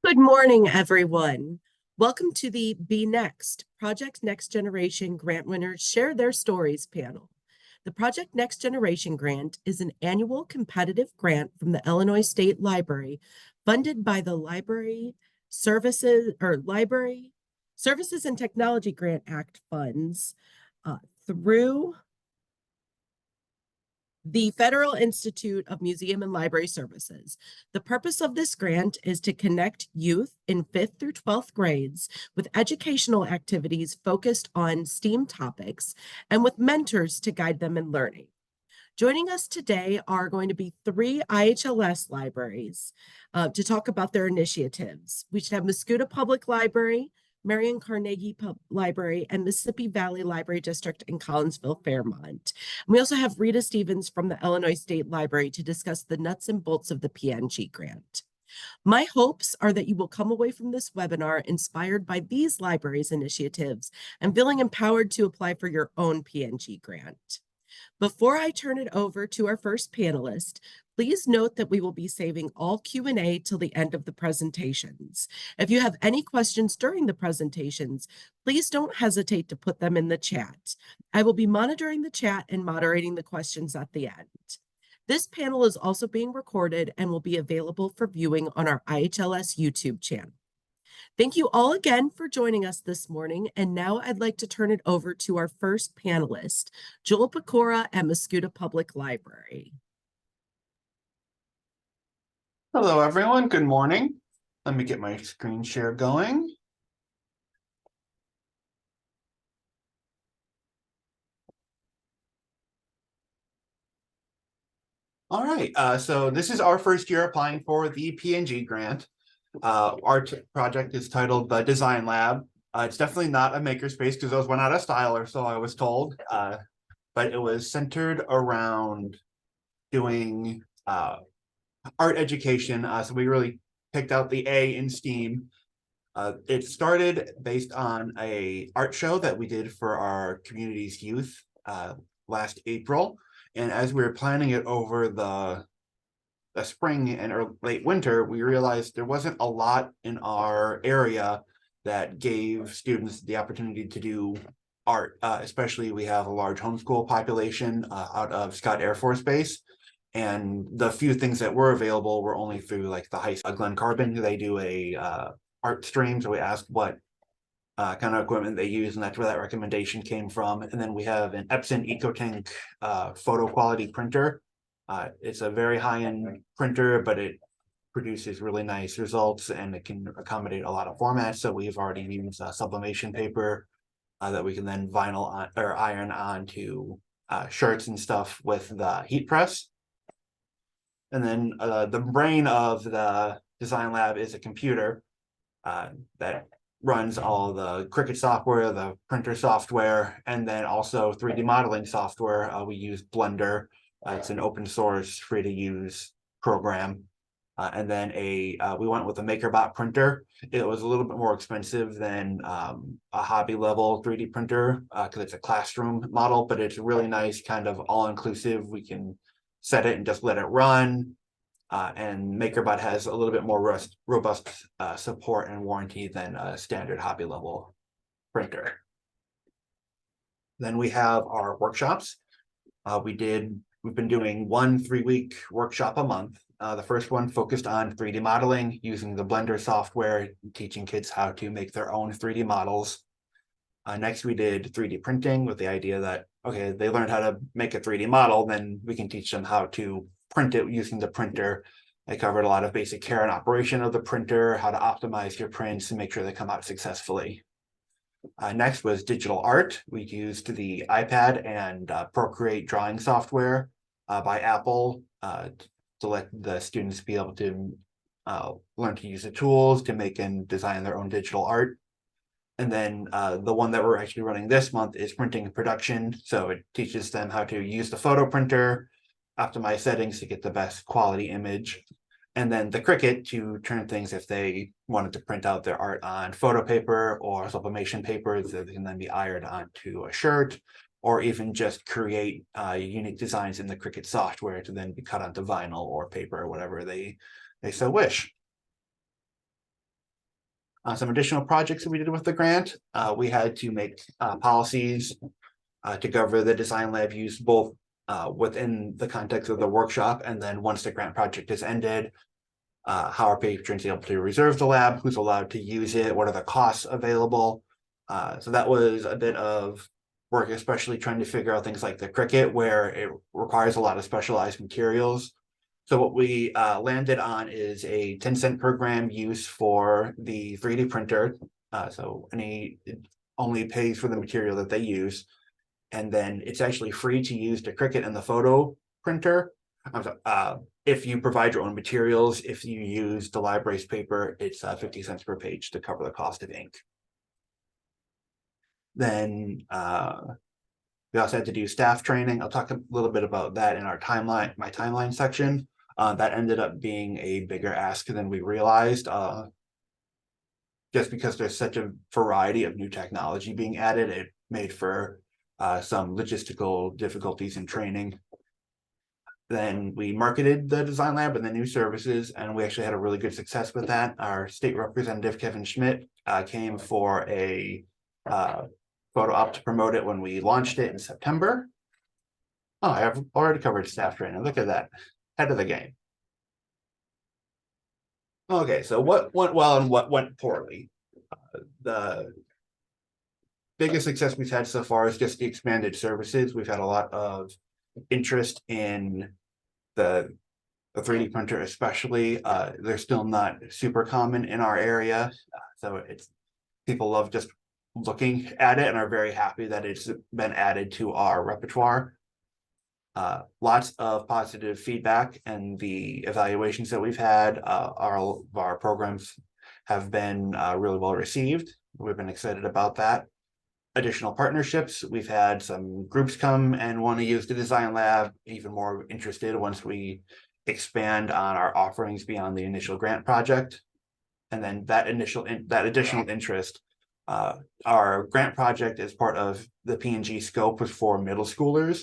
Good morning, everyone. Welcome to the Be Next Project Next Generation Grant Winners Share Their Stories panel. The Project Next Generation Grant is an annual competitive grant from the Illinois State Library funded by the Library Services and Technology Grant Act funds through the Federal Institute of Museum and Library Services. The purpose of this grant is to connect youth in 5th through 12th grades with educational activities focused on STEAM topics and with mentors to guide them in learning. Joining us today are going to be 3 IHLS libraries to talk about their initiatives. We should have Mascoutah Public Library, Marion Carnegie Library, and Mississippi Valley Library District in Collinsville, Fairmont. We also have Rita Stevens from the Illinois State Library to discuss the nuts and bolts of the PNG grant. My hopes are that you will come away from this webinar inspired by these libraries' initiatives and feeling empowered to apply for your own PNG grant. Before I turn it over to our first panelist, please note that we will be saving all Q&A till the end of the presentations. If you have any questions during the presentations, please don't hesitate to put them in the chat. I will be monitoring the chat and moderating the questions at the end. This panel is also being recorded and will be available for viewing on our IHLS YouTube channel. Thank you all again for joining us this morning. And now I'd like to turn it over to our first panelist, Joel Pikora at Mascoutah Public Library. Hello, everyone. Good morning. Let me get my screen share going. All right, so this is our first year applying for the PNG grant. Our project is titled the Design Lab. It's definitely not a makerspace because those went out of style, or so I was told. But it was centered around doing art education. So we really picked out the A in STEAM. It started based on a art show that we did for our community's youth last April. And as we were planning it over the spring and late winter, we realized there wasn't a lot in our area that gave students the opportunity to do art. Especially we have a large homeschool population out of Scott Air Force Base. And the few things that were available were only through like the high school. Glen Carbon, they do a art stream. So we asked what kind of equipment they use, and that's where that recommendation came from. And then we have an Epson EcoTank photo quality printer. It's a very high-end printer, but it produces really nice results and it can accommodate a lot of formats. So we've already used sublimation paper that we can then vinyl on or iron onto shirts and stuff with the heat press. And then the brain of the design lab is a computer that runs all the Cricut software, the printer software, and then also 3D modeling software. We use Blender. It's an open source, free to use program. And then we went with a MakerBot printer. It was a little bit more expensive than a hobby level 3D printer because it's a classroom model, but it's really nice, kind of all-inclusive. We can set it and just let it run. And MakerBot has a little bit more robust support and warranty than a standard hobby level printer. Then we have our workshops. We've been doing 1 3-week workshop a month. The first one focused on 3D modeling using the Blender software, teaching kids how to make their own 3D models. Next, we did 3D printing with the idea that, okay, they learned how to make a 3D model, then we can teach them how to print it using the printer. I covered a lot of basic care and operation of the printer, how to optimize your prints and make sure they come out successfully. Next was digital art. We used the iPad and Procreate drawing software by Apple to let the students be able to learn to use the tools to make and design their own digital art. And then the one that we're actually running this month is printing and production. So it teaches them how to use the photo printer, optimize settings to get the best quality image, and then the Cricut to turn things if they wanted to print out their art on photo paper or sublimation paper that can then be ironed onto a shirt, or even just create unique designs in the Cricut software to then be cut onto vinyl or paper or whatever they so wish. Some additional projects that we did with the grant, we had to make policies to govern the design lab use both within the context of the workshop, and then once the grant project is ended, how are patrons able to reserve the lab, who's allowed to use it, what are the costs available. So that was a bit of work, especially trying to figure out things like the Cricut, where it requires a lot of specialized materials. So what we landed on is a 10-cent per gram use for the 3D printer. So it only pays for the material that they use. And then it's actually free to use the Cricut and the photo printer. If you provide your own materials, if you use the library's paper, it's 50 cents per page to cover the cost of ink. Then we also had to do staff training. I'll talk a little bit about that in our timeline, my timeline section. That ended up being a bigger ask than we realized, just because there's such a variety of new technology being added. It made for some logistical difficulties in training. Then we marketed the design lab and the new services, and we actually had a really good success with that. Our state representative, Kevin Schmidt, came for a photo op to promote it when we launched it in September. Oh, I have already covered staff training. Look at that. Head of the game. Okay, so what went well and what went poorly? The biggest success we've had so far is just the expanded services. We've had a lot of interest in the 3D printer, especially. They're still not super common in our area. So people love just looking at it and are very happy that it's been added to our repertoire. Lots of positive feedback, and the evaluations that we've had, our programs have been really well received. We've been excited about that. Additional partnerships, we've had some groups come and want to use the design lab, even more interested once we expand on our offerings beyond the initial grant project. And then that additional interest, our grant project is part of the P&G scope for middle schoolers.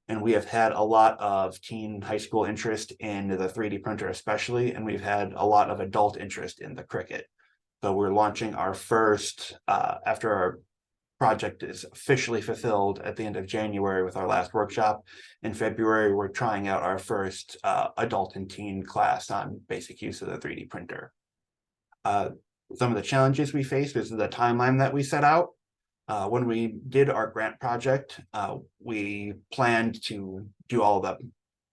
And we have had a lot of teen high school interest in the 3D printer especially, and we've had a lot of adult interest in the Cricut. So we're launching our first, after our project is officially fulfilled at the end of January with our last workshop. In February, we're trying out our first adult and teen class on basic use of the 3D printer. Some of the challenges we faced is the timeline that we set out. When we did our grant project, we planned to do all the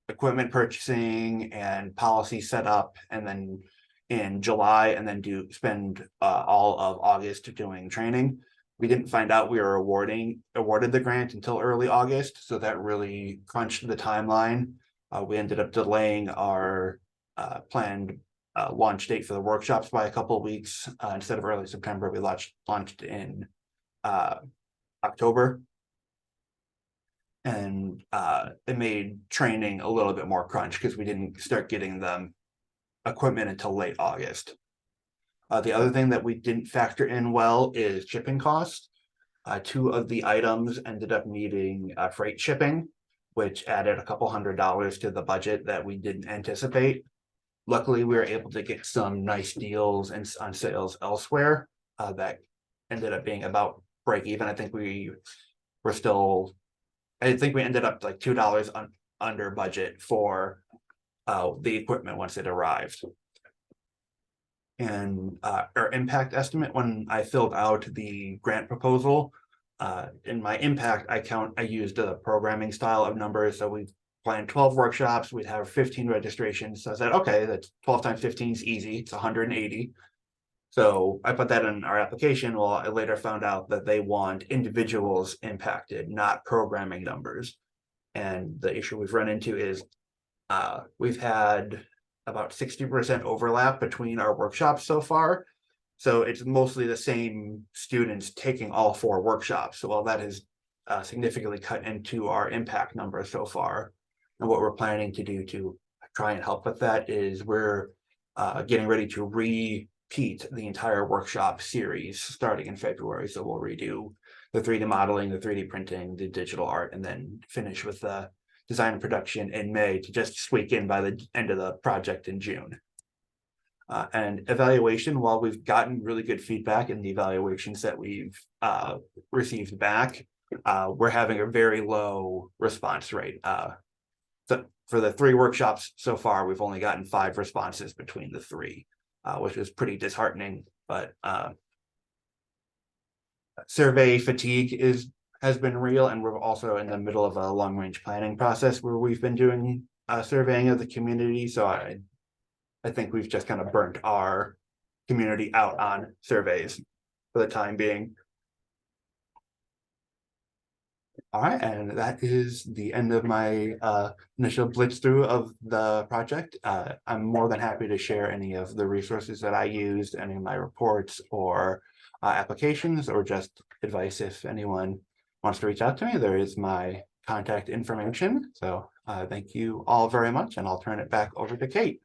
equipment purchasing and policy setup, and then in July, and then spend all of August doing training. We didn't find out we were awarded the grant until early August, so that really crunched the timeline. We ended up delaying our planned launch date for the workshops by a couple of weeks. Instead of early September, we launched in October, and it made training a little bit more crunch because we didn't start getting them equipment until late August. The other thing that we didn't factor in well is shipping costs. 2 of the items ended up needing freight shipping, which added a couple $100 to the budget that we didn't anticipate. Luckily, we were able to get some nice deals on sales elsewhere that ended up being about break even. I think we ended up like $2 under budget for the equipment once it arrived. And our impact estimate, when I filled out the grant proposal, in my impact, I used a programming style of numbers. So we planned 12 workshops, we'd have 15 registrations. So I said, okay, that's 12 times 15 is easy, it's 180. So I put that in our application. Well, I later found out that they want individuals impacted, not programming numbers. And the issue we've run into is we've had about 60% overlap between our workshops so far. So it's mostly the same students taking all 4 workshops. So while that has significantly cut into our impact numbers so far, and what we're planning to do to try and help with that is we're getting ready to repeat the entire workshop series starting in February. So we'll redo the 3D modeling, the 3D printing, the digital art, and then finish with the design and production in May to just squeak in by the end of the project in June. And evaluation, while we've gotten really good feedback in the evaluations that we've received back, we're having a very low response rate. So for the 3 workshops so far, we've only gotten 5 responses between the 3, which is pretty disheartening. But survey fatigue has been real, and we're also in the middle of a long-range planning process where we've been doing surveying of the community. So I think we've just kind of burnt our community out on surveys for the time being. All right, and that is the end of my initial blitz through of the project. I'm more than happy to share any of the resources that I used, any of my reports or applications, or just advice if anyone wants to reach out to me. There is my contact information. So thank you all very much, and I'll turn it back over to Kate.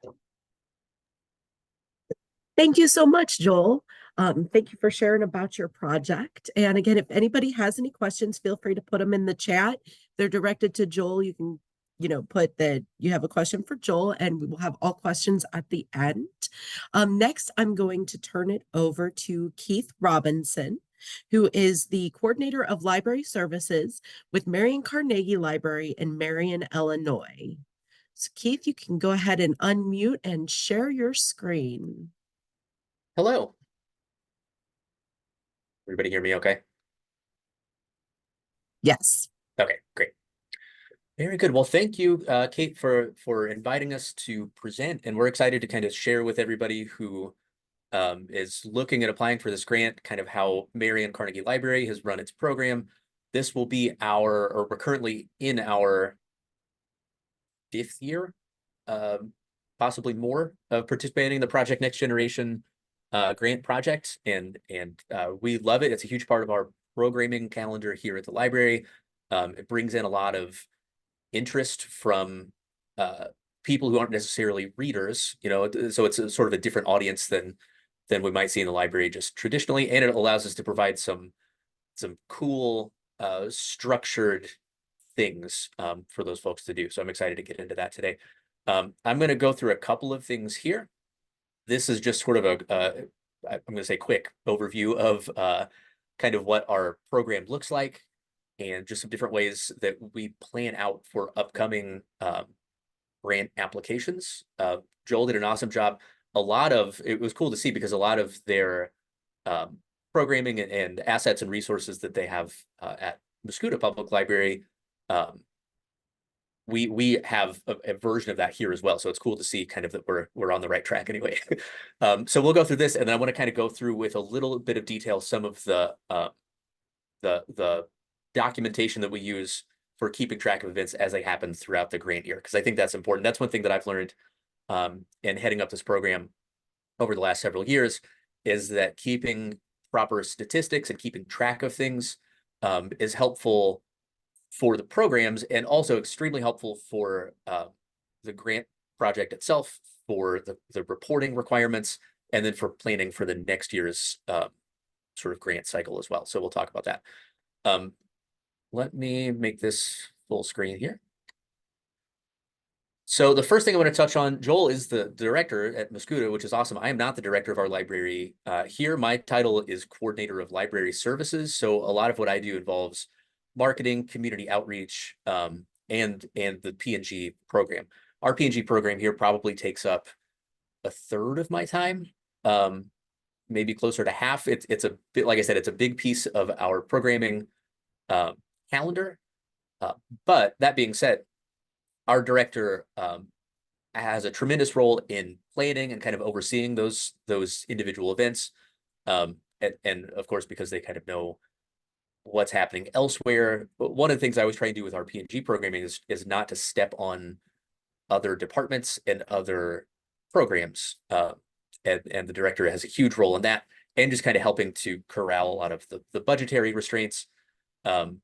Thank you so much, Joel. Thank you for sharing about your project. And again, if anybody has any questions, feel free to put them in the chat. If they're directed to Joel, you can, put that you have a question for Joel, and we will have all questions at the end. Next, I'm going to turn it over to Keith Robinson, who is the coordinator of library services with Marion Carnegie Library in Marion, Illinois. So Keith, you can go ahead and unmute and share your screen. Hello. Everybody hear me okay? Yes. Okay, great. Very good. Well, thank you, Kate, for inviting us to present. And we're excited to kind of share with everybody who is looking at applying for this grant, kind of how Marion Carnegie Library has run its program. This will be we're currently in our 5th year, possibly more, of participating in the Project Next Generation grant project, and we love it. It's a huge part of our programming calendar here at the library. It brings in a lot of interest from people who aren't necessarily readers, so it's sort of a different audience than we might see in the library just traditionally, and it allows us to provide some cool structured things for those folks to do. So I'm excited to get into that today. I'm going to go through a couple of things here. This is just sort of I'm going to say quick overview of kind of what our program looks like, and just some different ways that we plan out for upcoming grant applications. Joel did an awesome job. It was cool to see, because a lot of their programming and assets and resources that they have at Mascoutah Public Library, we have a version of that here as well. So it's cool to see kind of that we're on the right track anyway. So we'll go through this, and then I want to kind of go through with a little bit of detail some of the documentation that we use for keeping track of events as they happen throughout the grant year, because I think that's important. That's one thing that I've learned in heading up this program over the last several years, is that keeping proper statistics and keeping track of things is helpful for the programs, and also extremely helpful for the grant project itself, for the reporting requirements, and then for planning for the next year's sort of grant cycle as well. So we'll talk about that. Let me make this full screen here. So the first thing I want to touch on, Joel is the director at Mascoutah, which is awesome. I am not the director of our library here. My title is coordinator of library services. So a lot of what I do involves marketing, community outreach, and the P&G program. Our P&G program here probably takes up a third of my time, maybe closer to half. It's a bit, like I said, it's a big piece of our programming calendar. But that being said, our director has a tremendous role in planning and kind of overseeing those individual events. And of course, because they kind of know what's happening elsewhere. But one of the things I always try and do with our P&G programming is not to step on other departments and other programs. And the director has a huge role in that, and just kind of helping to corral a lot of the budgetary restraints, and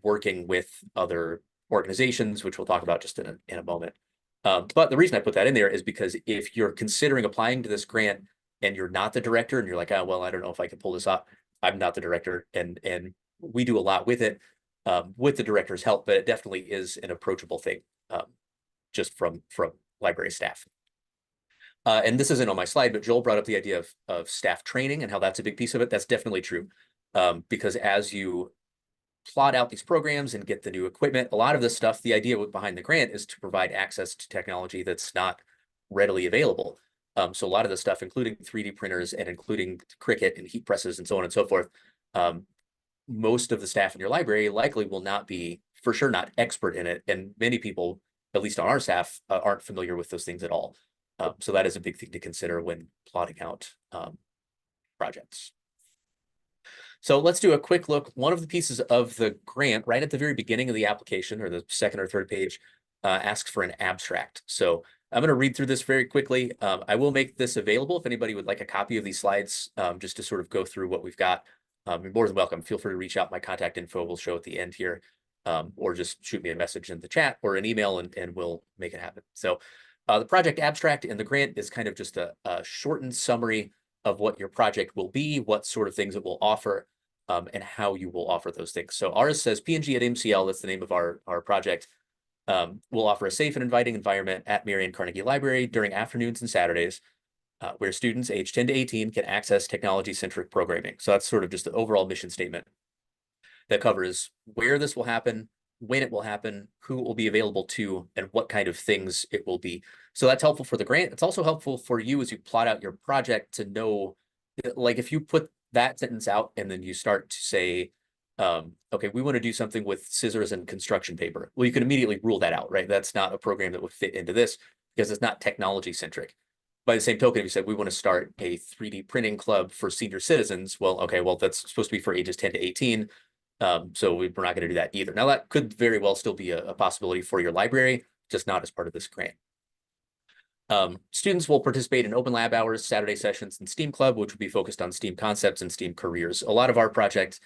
working with other organizations, which we'll talk about just in a moment. But the reason I put that in there is because if you're considering applying to this grant and you're not the director, and you're like, oh, well, I don't know if I can pull this off, I'm not the director, and we do a lot with it, with the director's help, but it definitely is an approachable thing, just from library staff. And this isn't on my slide, but Joel brought up the idea of staff training and how that's a big piece of it. That's definitely true. Because as you plot out these programs and get the new equipment, a lot of this stuff, the idea behind the grant is to provide access to technology that's not readily available. So a lot of the stuff, including 3D printers and including Cricut and heat presses and so on and so forth, most of the staff in your library likely will not be, for sure, not expert in it. And many people, at least on our staff, aren't familiar with those things at all. So that is a big thing to consider when plotting out projects. So let's do a quick look. One of the pieces of the grant, right at the very beginning of the application, or the second or third page, asks for an abstract. So I'm going to read through this very quickly. I will make this available if anybody would like a copy of these slides, just to sort of go through what we've got. You're more than welcome. Feel free to reach out. My contact info will show at the end here, or just shoot me a message in the chat or an email, and we'll make it happen. So the project abstract in the grant is kind of just a shortened summary of what your project will be, what sort of things it will offer, and how you will offer those things. So ours says PNG at MCL, that's the name of our project, will offer a safe and inviting environment at Marion Carnegie Library during afternoons and Saturdays, where students aged 10 to 18 can access technology-centric programming. So that's sort of just the overall mission statement that covers where this will happen, when it will happen, who it will be available to, and what kind of things it will be. So that's helpful for the grant. It's also helpful for you as you plot out your project to know, like if you put that sentence out and then you start to say, okay, we want to do something with scissors and construction paper. Well, you can immediately rule that out, right? That's not a program that would fit into this because it's not technology centric. By the same token, if you said we want to start a 3D printing club for senior citizens, well, okay, well, that's supposed to be for ages 10 to 18. So we're not going to do that either. Now, that could very well still be a possibility for your library, just not as part of this grant. Students will participate in open lab hours, Saturday sessions, and STEAM Club, which will be focused on STEAM concepts and STEAM careers. A lot of our project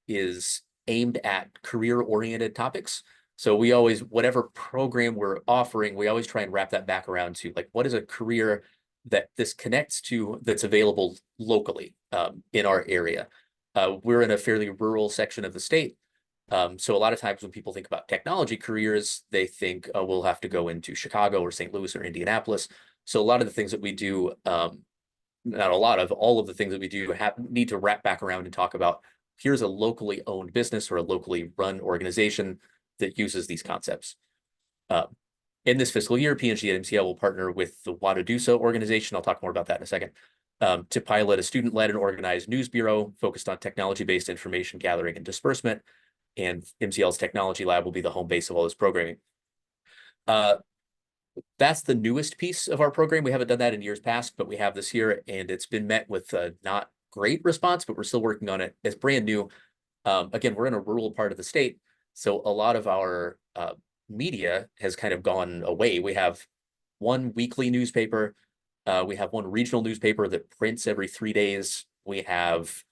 is aimed at career-oriented topics. So we always, whatever program we're offering, we always try and wrap that back around to like, what is a career that this connects to that's available locally in our area? We're in a fairly rural section of the state. So a lot of times when people think about technology careers, they think we'll have to go into Chicago or St. Louis or Indianapolis. So a lot of the things that we do, not a lot of, all of the things that we do need to wrap back around and talk about, here's a locally owned business or a locally run organization that uses these concepts. In this fiscal year, PNG at MCL will partner with the Wadadusa organization. I'll talk more about that in a second. To pilot a student-led and organized news bureau focused on technology-based information gathering and disbursement. And MCL's technology lab will be the home base of all this programming. That's the newest piece of our program. We haven't done that in years past, but we have this year, and it's been met with a not great response, but we're still working on it. It's brand new. Again, we're in a rural part of the state, so a lot of our media has kind of gone away. We have one weekly newspaper. We have one regional newspaper that prints every 3 days. We have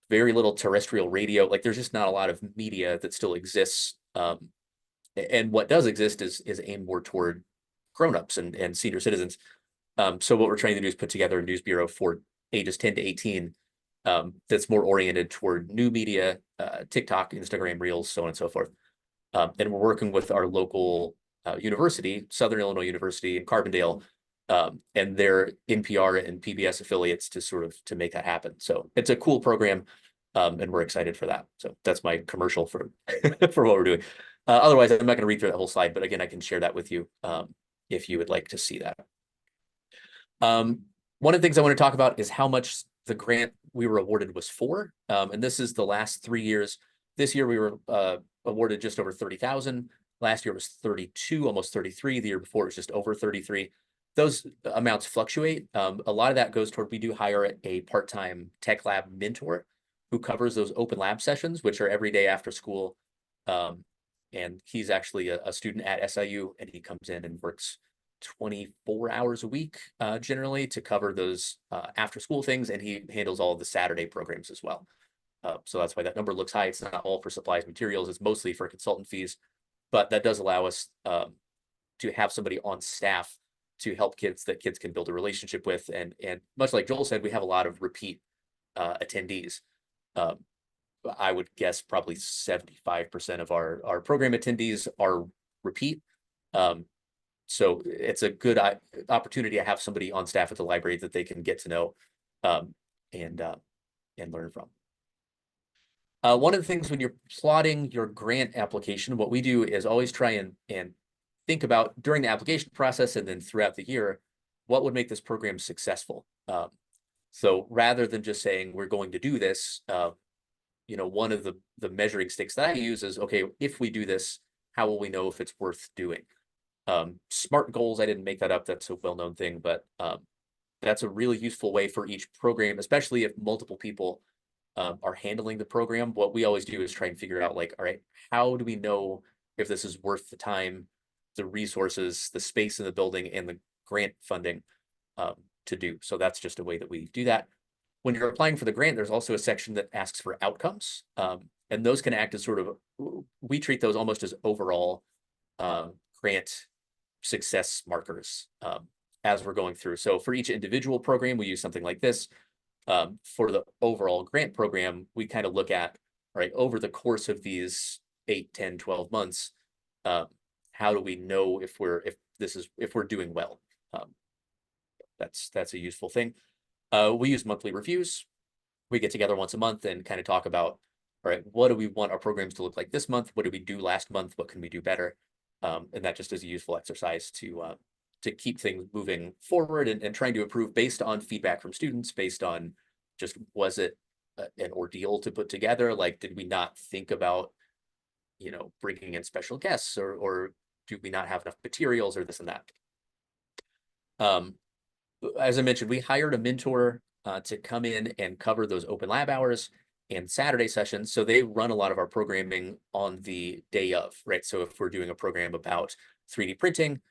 very little terrestrial radio. Like there's just not a lot of media that still exists. And what does exist is aimed more toward grownups and senior citizens. So what we're trying to do is put together a news bureau for ages 10 to 18 that's more oriented toward new media, TikTok, Instagram Reels, so on and so forth. And we're working with our local university, Southern Illinois University in Carbondale, and their NPR and PBS affiliates to make that happen. So it's a cool program, and we're excited for that. So that's my commercial for for what we're doing. Otherwise, I'm not going to read through that whole slide, but again, I can share that with you if you would like to see that. One of the things I want to talk about is how much the grant we were awarded was for, and this is the last 3 years. This year we were awarded just over 30,000. Last year was 32, almost 33. The year before it was just over 33. Those amounts fluctuate. A lot of that goes toward, we do hire a part-time tech lab mentor who covers those open lab sessions, which are every day after school. And he's actually a student at SIU, and he comes in and works 24 hours a week generally to cover those after school things, and he handles all of the Saturday programs as well. So that's why that number looks high. It's not all for supplies, materials. It's mostly for consultant fees, but that does allow us to have somebody on staff to help kids that kids can build a relationship with. And much like Joel said, we have a lot of repeat attendees. I would guess probably 75% of our program attendees are repeat. So it's a good opportunity to have somebody on staff at the library that they can get to know um, and learn from. One of the things when you're plotting your grant application, what we do is always try and think about during the application process and then throughout the year, what would make this program successful. So rather than just saying we're going to do this, one of the measuring sticks that I use is, okay, if we do this, how will we know if it's worth doing? SMART goals, I didn't make that up. That's a well-known thing, but that's a really useful way for each program, especially if multiple people are handling the program. What we always do is try and figure out, like, all right, how do we know if this is worth the time, the resources, the space in the building, and the grant funding to do? So that's just a way that we do that. When you're applying for the grant, there's also a section that asks for outcomes. And those can act as sort of, we treat those almost as overall grant success markers as we're going through. So for each individual program, we use something like this. For the overall grant program, we kind of look at, right, over the course of these 8, 10, 12 months, how do we know if we're doing well? That's a useful thing. We use monthly reviews. We get together once a month and kind of talk about, all right, what do we want our programs to look like this month? What did we do last month? What can we do better? And that just is a useful exercise to keep things moving forward and trying to improve based on feedback from students, based on just, was it an ordeal to put together? Like, did we not think about, bringing in special guests, or do we not have enough materials, or this and that? As I mentioned, we hired a mentor to come in and cover those open lab hours and Saturday sessions. So they run a lot of our programming on the day of, right? So if we're doing a program about 3D printing,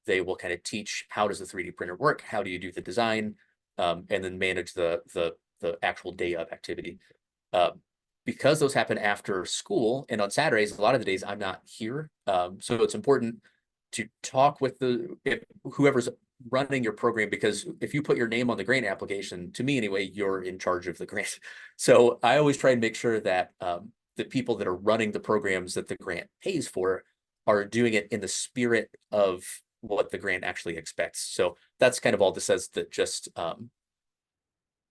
they will kind of teach, how does the 3D printer work? How do you do the design? And then manage the actual day of activity. Because those happen after school and on Saturdays, a lot of the days I'm not here. So it's important to talk with whoever's running your program, because if you put your name on the grant application, to me anyway, you're in charge of the grant. So I always try and make sure that the people that are running the programs that the grant pays for are doing it in the spirit of what the grant actually expects. So that's kind of all this says, that just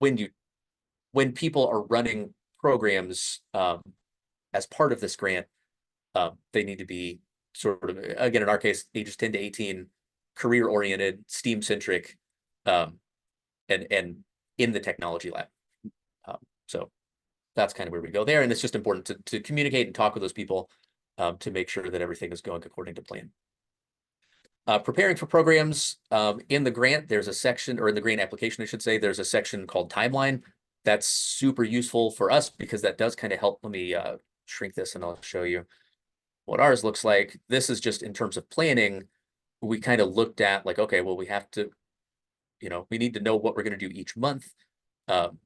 when people are running programs as part of this grant, they need to be sort of, again, in our case, ages 10 to 18, career-oriented, STEAM-centric, and in the technology lab. So that's kind of where we go there. And it's just important to communicate and talk with those people to make sure that everything is going according to plan. Preparing for programs, in the grant, there's a section, or in the grant application, I should say, there's a section called timeline. That's super useful for us because that does kind of help. Let me shrink this and I'll show you what ours looks like. This is just in terms of planning. We kind of looked at, like, okay, well, we have to, we need to know what we're going to do each month. And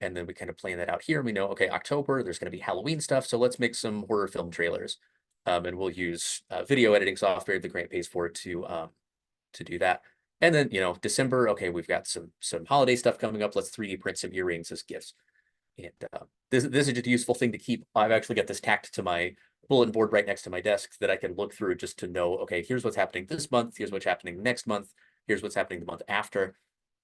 then we kind of plan that out here. And we know, okay, October, there's going to be Halloween stuff. So let's make some horror film trailers. And we'll use video editing software the grant pays for to do that. And then, December, okay, we've got some holiday stuff coming up. Let's 3D print some earrings as gifts. And this is just a useful thing to keep. I've actually got this tacked to my bulletin board right next to my desk that I can look through just to know, okay, here's what's happening this month. Here's what's happening next month. Here's what's happening the month after.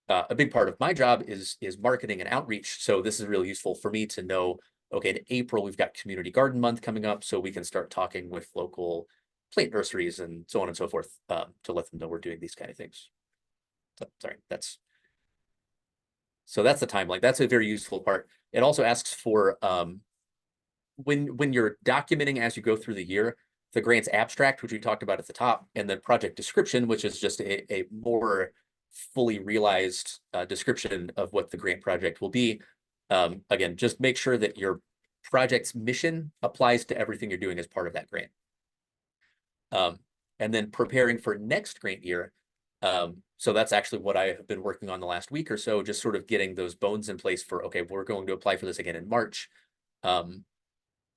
A big part of my job is marketing and outreach. So this is really useful for me to know, okay, in April, we've got Community Garden Month coming up, so we can start talking with local plant nurseries and so on and so forth to let them know we're doing these kind of things. So, sorry, that's the timeline. That's a very useful part. It also asks for when you're documenting as you go through the year, the grant's abstract, which we talked about at the top, and then project description, which is just a more fully realized description of what the grant project will be. Again, just make sure that your project's mission applies to everything you're doing as part of that grant. And then preparing for next grant year. So that's actually what I have been working on the last week or so, just sort of getting those bones in place for, okay, we're going to apply for this again in March.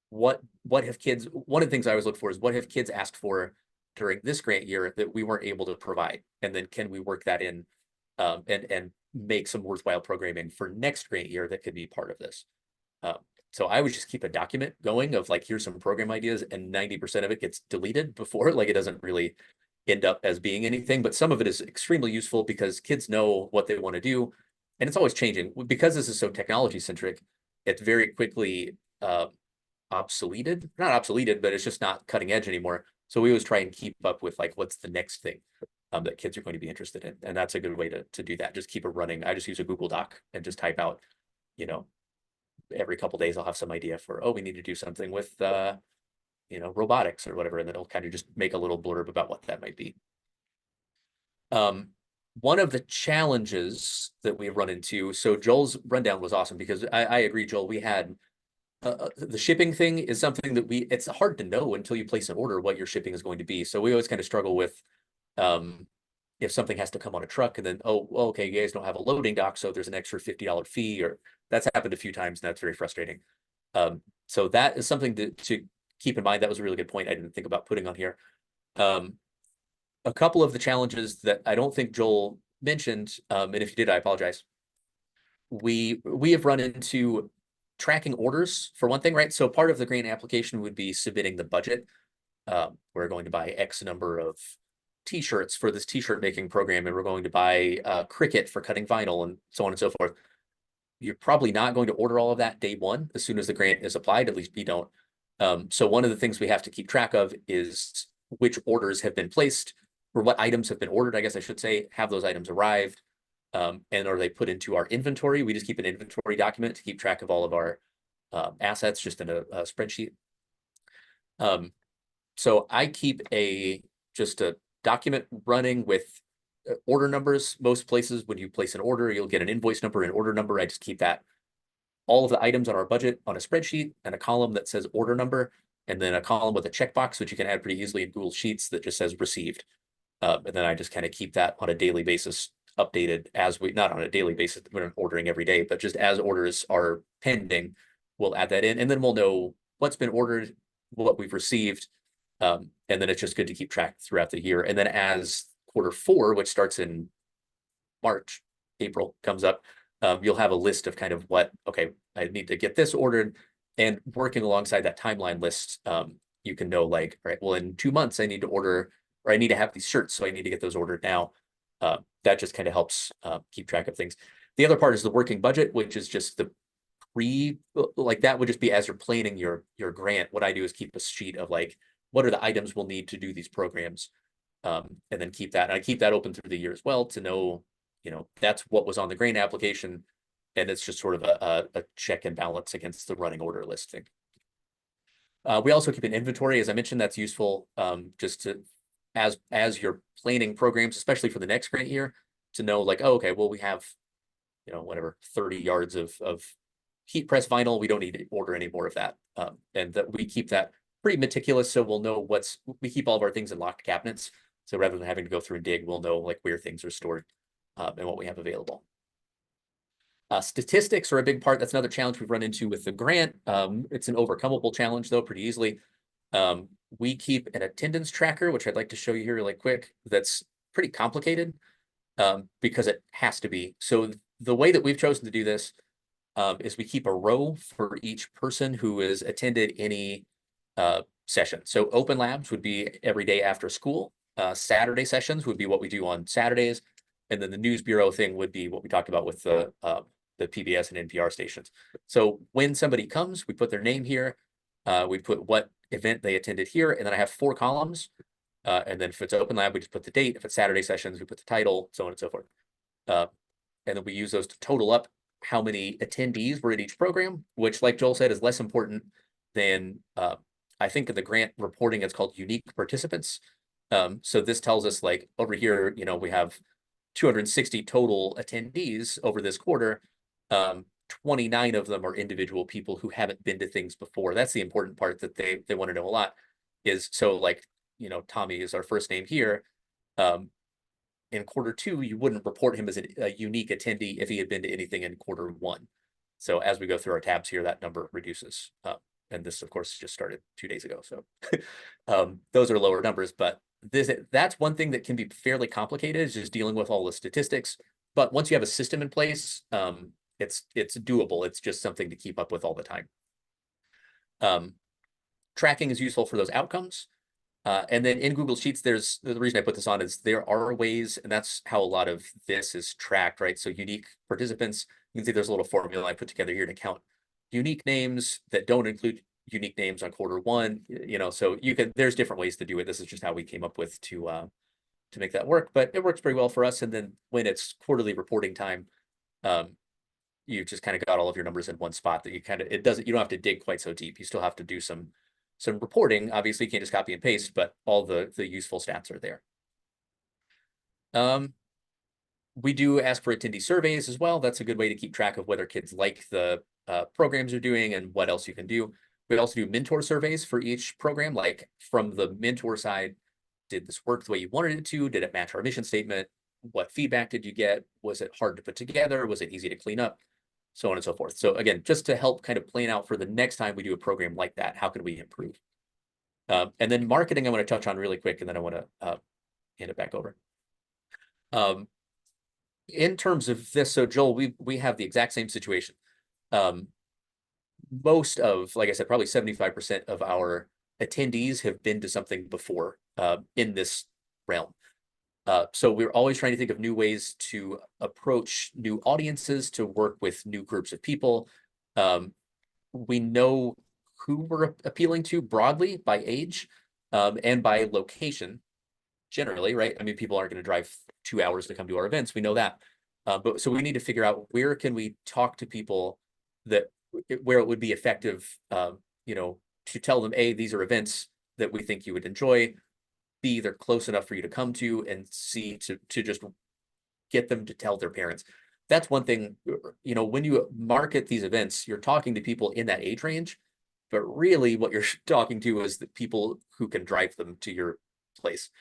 What have kids, one of the things I always look for is, what have kids asked for during this grant year that we weren't able to provide? And then can we work that in and make some worthwhile programming for next grant year that could be part of this? So I would just keep a document going of, like, here's some program ideas, and 90% of it gets deleted before, like, it doesn't really end up as being anything, but some of it is extremely useful because kids know what they want to do, and it's always changing. Because this is so technology centric, it's very quickly obsoleted, not obsoleted, but it's just not cutting edge anymore. So we always try and keep up with like what's the next thing that kids are going to be interested in, and that's a good way to do that. Just keep it running. I just use a Google Doc and just type out, you know, every couple days I'll have some idea for, oh, we need to do something with you know, robotics or whatever, and then it'll kind of just make a little blurb about what that might be. One of the challenges that we've run into, so Joel's rundown was awesome because I agree, Joel, we had the shipping thing is something that it's hard to know until you place an order what your shipping is going to be. So we always kind of struggle with if something has to come on a truck and then, oh, well, okay, you guys don't have a loading dock, so there's an extra $50 fee, or that's happened a few times, and that's very frustrating. So that is something to keep in mind. That was a really good point I didn't think about putting on here. A couple of the challenges that I don't think Joel mentioned, and if you did, I apologize. We have run into tracking orders for one thing, right? So part of the grant application would be submitting the budget. We're going to buy X number of t-shirts for this t-shirt making program, and we're going to buy Cricut for cutting vinyl, and so on and so forth. You're probably not going to order all of that day one as soon as the grant is applied. At least we don't. So one of the things we have to keep track of is which orders have been placed, or what items have been ordered, I guess I should say. Have those items arrived, and are they put into our inventory? We just keep an inventory document to keep track of all of our assets just in a spreadsheet. So I keep just a document running with order numbers. Most places, when you place an order, you'll get an invoice number and order number. I just keep that, all of the items on our budget, on a spreadsheet, and a column that says order number, and then a column with a checkbox, which you can add pretty easily in Google Sheets, that just says received. And then I just kind of keep that on a daily basis updated as not on a daily basis, we're ordering every day, but just as orders are pending, we'll add that in, and then we'll know what's been ordered, what we've received. And then it's just good to keep track throughout the year. And then as Q4, which starts in March, April comes up, you'll have a list of kind of okay, I need to get this ordered, and working alongside that timeline list, you can know like, all right, well, in 2 months I need to order, or I need to have these shirts, so I need to get those ordered now. That just kind of helps keep track of things. The other part is the working budget, which is just the like that would just be as you're planning your grant. What I do is keep a sheet of like, what are the items we'll need to do these programs, and then keep that. And I keep that open through the year as well to know, you know, that's what was on the grant application, and it's just sort of a check and balance against the running order list thing. We also keep an inventory, as I mentioned. That's useful just to, as you're planning programs, especially for the next grant year, to know like, oh, okay, well, we have, you know, whatever, 30 yards of heat press vinyl. We don't need to order any more of that. And that we keep that pretty meticulous, so we'll know we keep all of our things in locked cabinets. So rather than having to go through and dig, we'll know like where things are stored and what we have available. Statistics are a big part. That's another challenge we've run into with the grant. It's an overcomable challenge though, pretty easily. We keep an attendance tracker, which I'd like to show you here really quick. That's pretty complicated because it has to be. So the way that we've chosen to do this is we keep a row for each person who has attended any session. So open labs would be every day after school. Saturday sessions would be what we do on Saturdays. And then the News Bureau thing would be what we talked about with the PBS and NPR stations. So when somebody comes, we put their name here. We put what event they attended here. And then I have 4 columns. And then if it's open lab, we just put the date. If it's Saturday sessions, we put the title, so on and so forth. And then we use those to total up how many attendees were at each program, which, like Joel said, is less important than, I think in the grant reporting, it's called unique participants. So this tells us like over here, you know, we have 260 total attendees over this quarter. 29 of them are individual people who haven't been to things before. That's the important part that they want to know a lot is, so like, you know, Tommy is our first name here. In Q2, you wouldn't report him as a unique attendee if he had been to anything in Q1. So as we go through our tabs here, that number reduces. And this, of course, just started 2 days ago. So those are lower numbers, but that's one thing that can be fairly complicated, is just dealing with all the statistics. But once you have a system in place, it's doable. It's just something to keep up with all the time. Tracking is useful for those outcomes. And then in Google Sheets, there's the reason I put this on is there are ways, and that's how a lot of this is tracked, right? So unique participants, you can see there's a little formula I put together here to count unique names that don't include unique names on quarter 1, so there's different ways to do it. This is just how we came up with to make that work, but it works pretty well for us. And then when it's quarterly reporting time, you just kind of got all of your numbers in one spot that you don't have to dig quite so deep. You still have to do some reporting. Obviously you can't just copy and paste, but all the useful stats are there. We do ask for attendee surveys as well. That's a good way to keep track of whether kids like the programs you're doing and what else you can do. We also do mentor surveys for each program, like from the mentor side, did this work the way you wanted it to? Did it match our mission statement? What feedback did you get? Was it hard to put together? Was it easy to clean up? So on and so forth. So again, just to help kind of plan out for the next time we do a program like that, how can we improve? And then marketing, I want to touch on really quick, and then I want to hand it back over. In terms of this, so Joel, we have the exact same situation. Most of, like I said, probably 75% of our attendees have been to something before in this realm. So we're always trying to think of new ways to approach new audiences, to work with new groups of people. We know who we're appealing to broadly by age and by location generally, right? I mean, people aren't going to drive 2 hours to come to our events. We know that. But so we need to figure out where can we talk to people where it would be effective, to tell them, A, these are events that we think you would enjoy, B, they're close enough for you to come to, and C, to just get them to tell their parents. That's one thing, when you market these events, you're talking to people in that age range, but really what you're talking to is the people who can drive them to your place.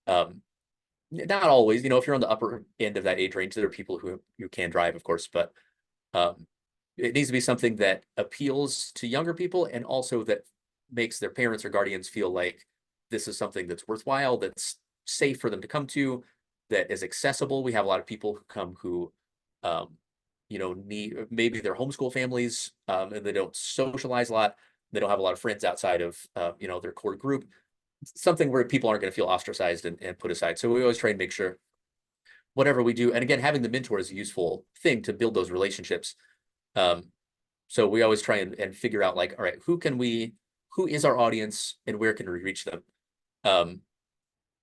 Not always, if you're on the upper end of that age range, there are people who you can drive, of course, but it needs to be something that appeals to younger people and also that makes their parents or guardians feel like this is something that's worthwhile, that's safe for them to come to, that is accessible. We have a lot of people who come who, need, maybe their homeschool families, and they don't socialize a lot. They don't have a lot of friends outside of, their core group, something where people aren't going to feel ostracized and put aside. So we always try and make sure whatever we do, and again, having the mentor is a useful thing to build those relationships. So we always try and figure out, like, all right, who is our audience and where can we reach them?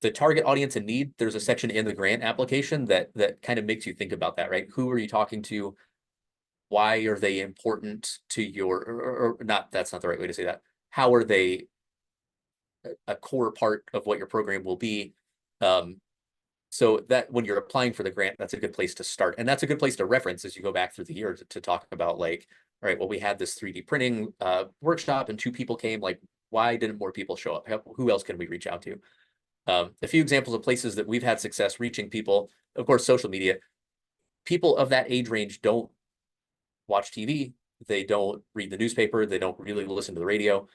The target audience in need, there's a section in the grant application that kind of makes you think about that, right? Who are you talking to? Why are they important to your, or not, that's not the right way to say that. How are they a core part of what your program will be? So that when you're applying for the grant, that's a good place to start. And that's a good place to reference as you go back through the year to talk about, like, all right, well, we had this 3D printing workshop and 2 people came, like, why didn't more people show up? Who else can we reach out to? A few examples of places that we've had success reaching people, of course, social media. People of that age range don't watch TV. They don't read the newspaper. They don't really listen to the radio.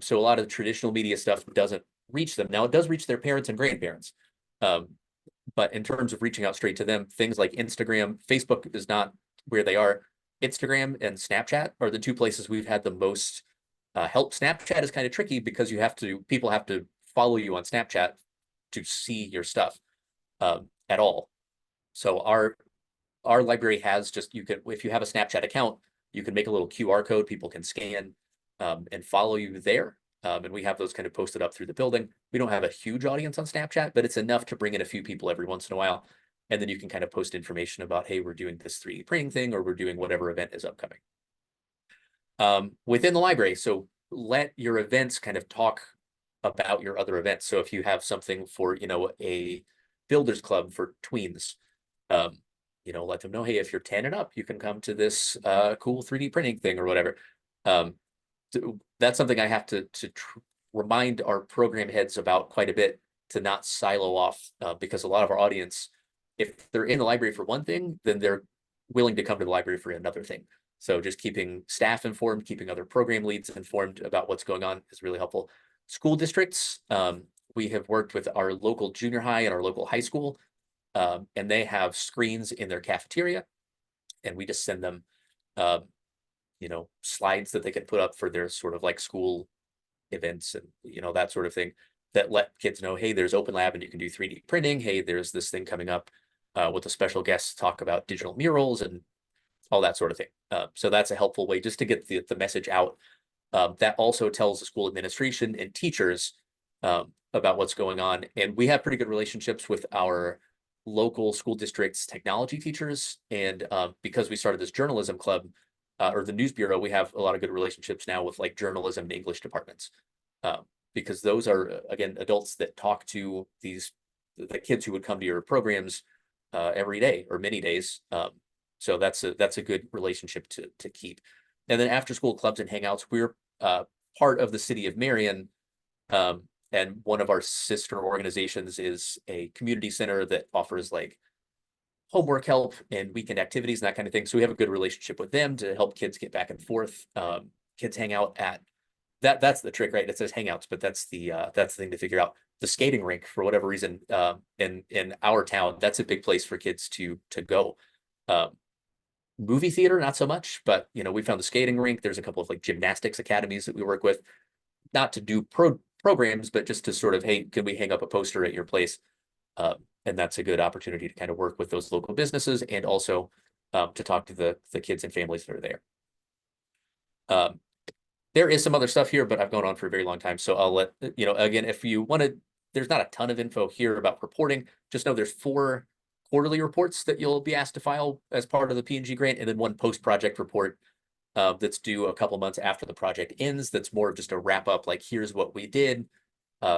So a lot of the traditional media stuff doesn't reach them. Now, it does reach their parents and grandparents. But in terms of reaching out straight to them, things like Instagram, Facebook is not where they are. Instagram and Snapchat are the 2 places we've had the most help. Snapchat is kind of tricky because people have to follow you on Snapchat to see your stuff at all. So our library has if you have a Snapchat account, you can make a little QR code people can scan and follow you there. And we have those kind of posted up through the building. We don't have a huge audience on Snapchat, but it's enough to bring in a few people every once in a while. And then you can kind of post information about, hey, we're doing this 3D printing thing, or we're doing whatever event is upcoming. Within the library, so let your events kind of talk about your other events. So if you have something for, a builders club for tweens, let them know, hey, if you're 10 and up, you can come to this cool 3D printing thing or whatever. That's something I have to remind our program heads about quite a bit, to not silo off, because a lot of our audience, if they're in the library for one thing, then they're willing to come to the library for another thing. So just keeping staff informed, keeping other program leads informed about what's going on is really helpful. School districts, we have worked with our local junior high and our local high school, and they have screens in their cafeteria, and we just send them slides that they can put up for their sort of like school events and that sort of thing. that let kids know, hey, there's Open Lab and you can do 3D printing. Hey, there's this thing coming up with a special guest talk about digital murals and all that sort of thing. So that's a helpful way just to get the message out. That also tells the school administration and teachers about what's going on. And we have pretty good relationships with our local school districts technology teachers. And because we started this journalism club or the news bureau, we have a lot of good relationships now with like journalism and English departments. Because those are, again, adults that talk to the kids who would come to your programs every day or many days. So that's a good relationship to keep. And then after school clubs and hangouts, we're part of the city of Marion. And one of our sister organizations is a community center that offers like homework help and weekend activities and that kind of thing. So we have a good relationship with them to help kids get back and forth. Kids hang out at that's the trick, right? It says hangouts, but that's the thing to figure out. The skating rink, for whatever reason, in our town, that's a big place for kids to go. Movie theater, not so much, but we found the skating rink. There's a couple of like gymnastics academies that we work with, not to do programs, but just to sort of, hey, can we hang up a poster at your place? And that's a good opportunity to kind of work with those local businesses and also to talk to the kids and families that are there. There is some other stuff here, but I've gone on for a very long time. So I'll let, again, if you want to, there's not a ton of info here about reporting. Just know there's 4 quarterly reports that you'll be asked to file as part of the P&G grant, and then 1 post-project report that's due a couple months after the project ends. That's more of just a wrap up, like here's what we did,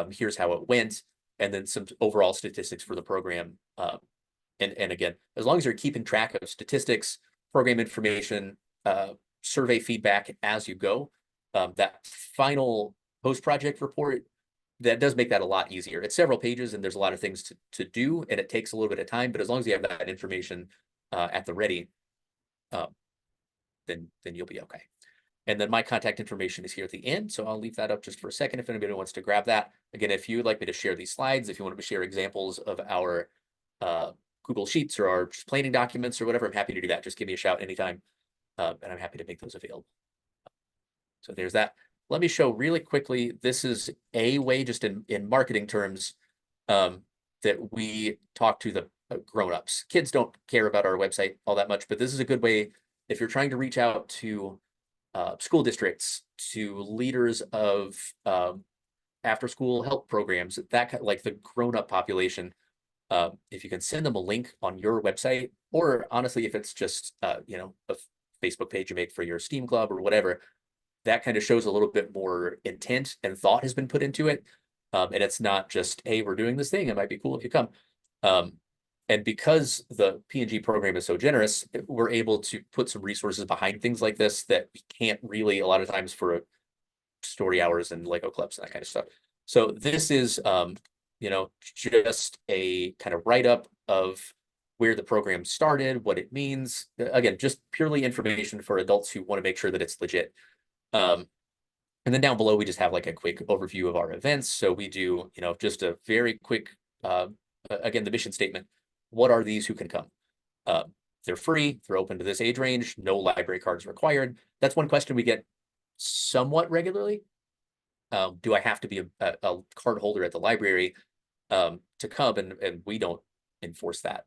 here's how it went, and then some overall statistics for the program. And again, as long as you're keeping track of statistics, program information, survey feedback as you go, that final post-project report, that does make that a lot easier. It's several pages and there's a lot of things to do and it takes a little bit of time, but as long as you have that information at the ready, then you'll be okay. And then my contact information is here at the end. So I'll leave that up just for a second if anybody wants to grab that. Again, if you'd like me to share these slides, if you want to share examples of our Google Sheets or our planning documents or whatever, I'm happy to do that. Just give me a shout anytime and I'm happy to make those available. So there's that. Let me show really quickly. This is a way, just in marketing terms, that we talk to the grown-ups. Kids don't care about our website all that much, but this is a good way if you're trying to reach out to school districts, to leaders of after-school help programs, that like the grown-up population. If you can send them a link on your website, or honestly, if it's just a Facebook page you make for your STEAM club or whatever, that kind of shows a little bit more intent and thought has been put into it. And it's not just, hey, we're doing this thing, it might be cool if you come. And because the P&G program is so generous, we're able to put some resources behind things like this that we can't really a lot of times for story hours and Lego clubs and that kind of stuff. So this is, just a kind of write-up of where the program started, what it means. Again, just purely information for adults who want to make sure that it's legit. And then down below, we just have like a quick overview of our events. So we do, just a very quick, again, the mission statement. What are these? Who can come? They're free. They're open to this age range. No library cards required. That's one question we get somewhat regularly. Do I have to be a card holder at the library to come? And we don't enforce that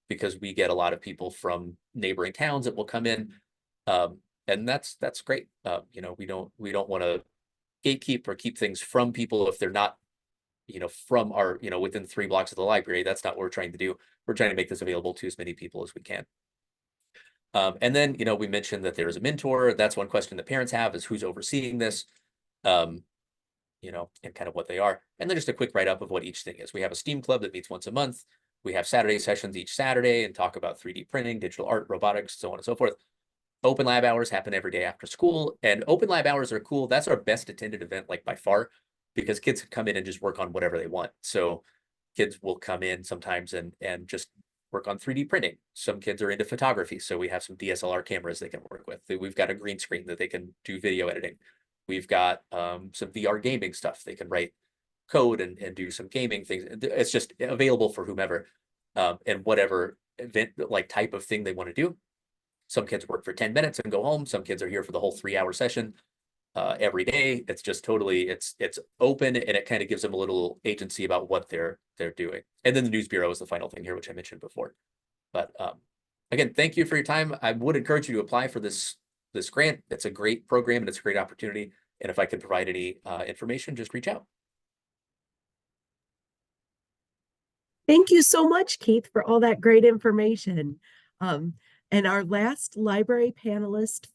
because we get a lot of people from neighboring towns that will come in. And that's great. We don't want to gatekeep or keep things from people if they're not, from our, within 3 blocks of the library. That's not what we're trying to do. We're trying to make this available to as many people as we can. And then, we mentioned that there is a mentor. That's one question that parents have, is who's overseeing this, and kind of what they are. And then just a quick write-up of what each thing is. We have a STEAM club that meets once a month. We have Saturday sessions each Saturday and talk about 3D printing, digital art, robotics, so on and so forth. Open lab hours happen every day after school, and open lab hours are cool. That's our best attended event, like by far, because kids can come in and just work on whatever they want. So kids will come in sometimes and just work on 3D printing. Some kids are into photography, so we have some DSLR cameras they can work with. We've got a green screen that they can do video editing. We've got some VR gaming stuff. They can write code and do some gaming things. It's just available for whomever and whatever event, like type of thing they want to do. Some kids work for 10 minutes and go home. Some kids are here for the whole 3-hour session. every day. It's just totally, it's open, and it kind of gives them a little agency about what they're doing. And then the News Bureau is the final thing here, which I mentioned before. But again, thank you for your time. I would encourage you to apply for this grant. It's a great program and it's a great opportunity. And if I can provide any information, just reach out. Thank you so much, Keith, for all that great information. And our last library panelist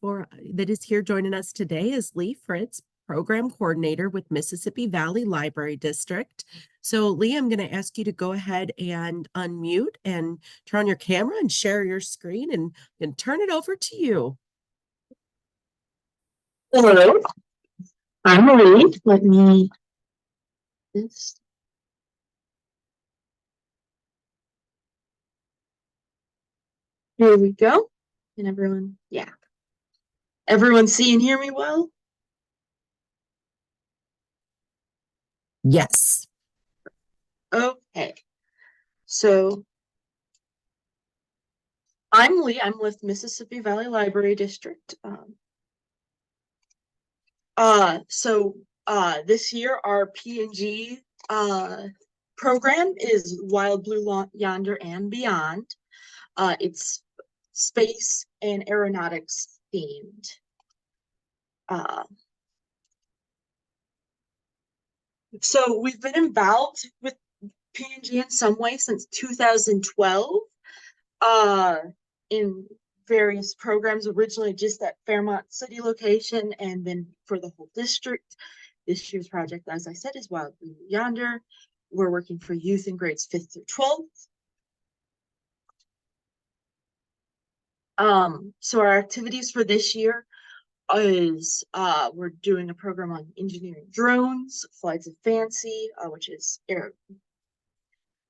that is here joining us today is Lee Friz, Program Coordinator with Mississippi Valley Library District. So Lee, I'm going to ask you to go ahead and unmute and turn on your camera and share your screen and turn it over to you. Hello, I'm Lee. Let me this. Here we go. And everyone, yeah. Everyone see and hear me well? Yes. Okay. So I'm Lee. I'm with Mississippi Valley Library District. This year our P&G program is Wild Blue Yonder and Beyond. It's space and aeronautics themed. So we've been involved with P&G in some way since 2012 in various programs, originally just at Fairmont City location and then for the whole district. This year's project, as I said, is Wild Blue Yonder. We're working for youth in grades 5th through 12th. So our activities for this year is we're doing a program on engineering drones, flights of fancy, which is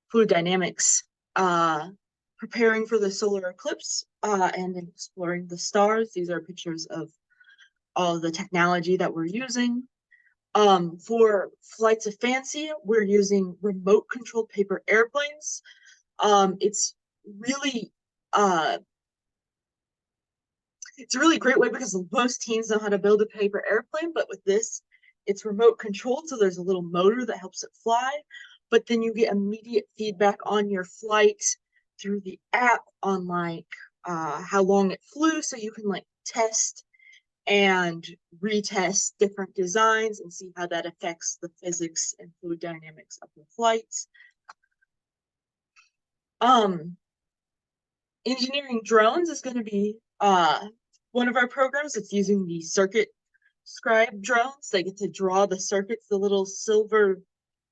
fluid dynamics, preparing for the solar eclipse, and exploring the stars. These are pictures of all of the technology that we're using. For flights of fancy, we're using remote controlled paper airplanes. It's a really great way because most teens know how to build a paper airplane, but with this, it's remote controlled, so there's a little motor that helps it fly, but then you get immediate feedback on your flight through the app on like how long it flew, so you can like test and retest different designs and see how that affects the physics and fluid dynamics of the flights. Engineering drones is going to be one of our programs. It's using the circuit scribe drones. They get to draw the circuits. The little silver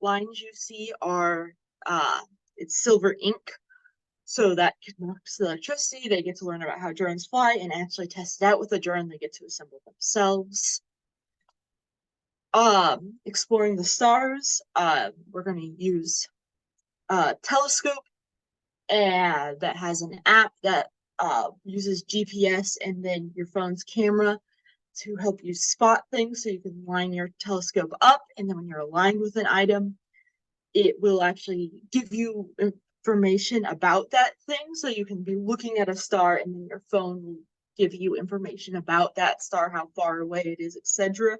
lines you see are it's silver ink, so that conducts electricity. They get to learn about how drones fly and actually test it out with a drone. They get to assemble themselves. Exploring the stars, we're going to use a telescope, and that has an app that uses GPS and then your phone's camera to help you spot things. So you can line your telescope up, and then when you're aligned with an item, it will actually give you information about that thing. So you can be looking at a star, and then your phone will give you information about that star, how far away it is, etc.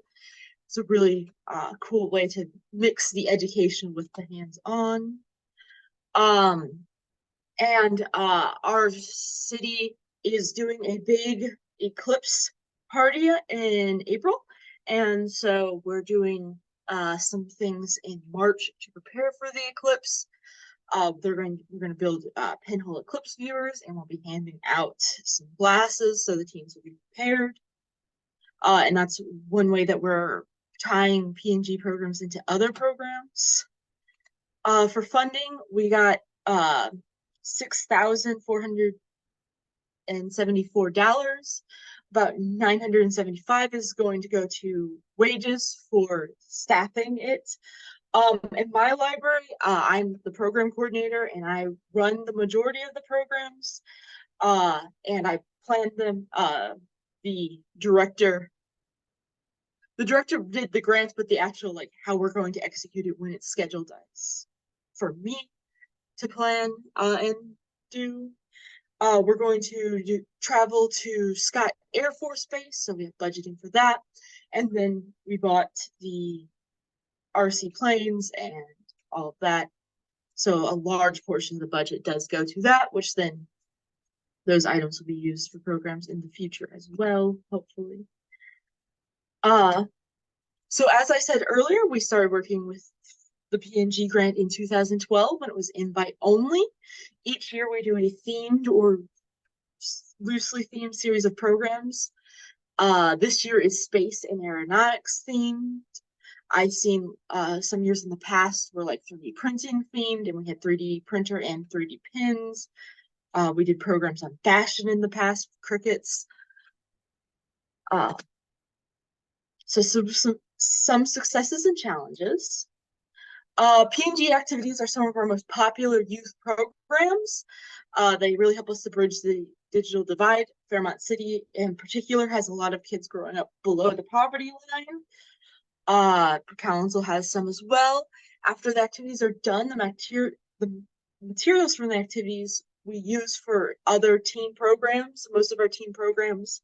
It's a really cool way to mix the education with the hands-on. And our city is doing a big eclipse party in April. And so we're doing some things in March to prepare for the eclipse. We're going to build pinhole eclipse viewers, and we'll be handing out some glasses so the teams will be prepared. And that's one way that we're tying P&G programs into other programs. For funding, we got $6,474. About $975 is going to go to wages for staffing it. In my library, I'm the program coordinator, and I run the majority of the programs, and I plan them. The director did the grants, but the actual like how we're going to execute it when it's scheduled is for me to plan and do. We're going to travel to Scott Air Force Base, so we have budgeting for that. And then we bought the RC planes and all of that. So a large portion of the budget does go to that, which then those items will be used for programs in the future as well, hopefully. So as I said earlier, we started working with the PNG grant in 2012 when it was invite only. Each year we do a themed or loosely themed series of programs. This year is space and aeronautics themed. I've seen some years in the past were like 3D printing themed, and we had 3D printer and 3D pins. We did programs on fashion in the past, crickets. So some successes and challenges. PNG activities are some of our most popular youth programs. They really help us to bridge the digital divide. Fairmont City in particular has a lot of kids growing up below the poverty line. Council has some as well. After the activities are done, the materials from the activities we use for other teen programs. Most of our teen programs,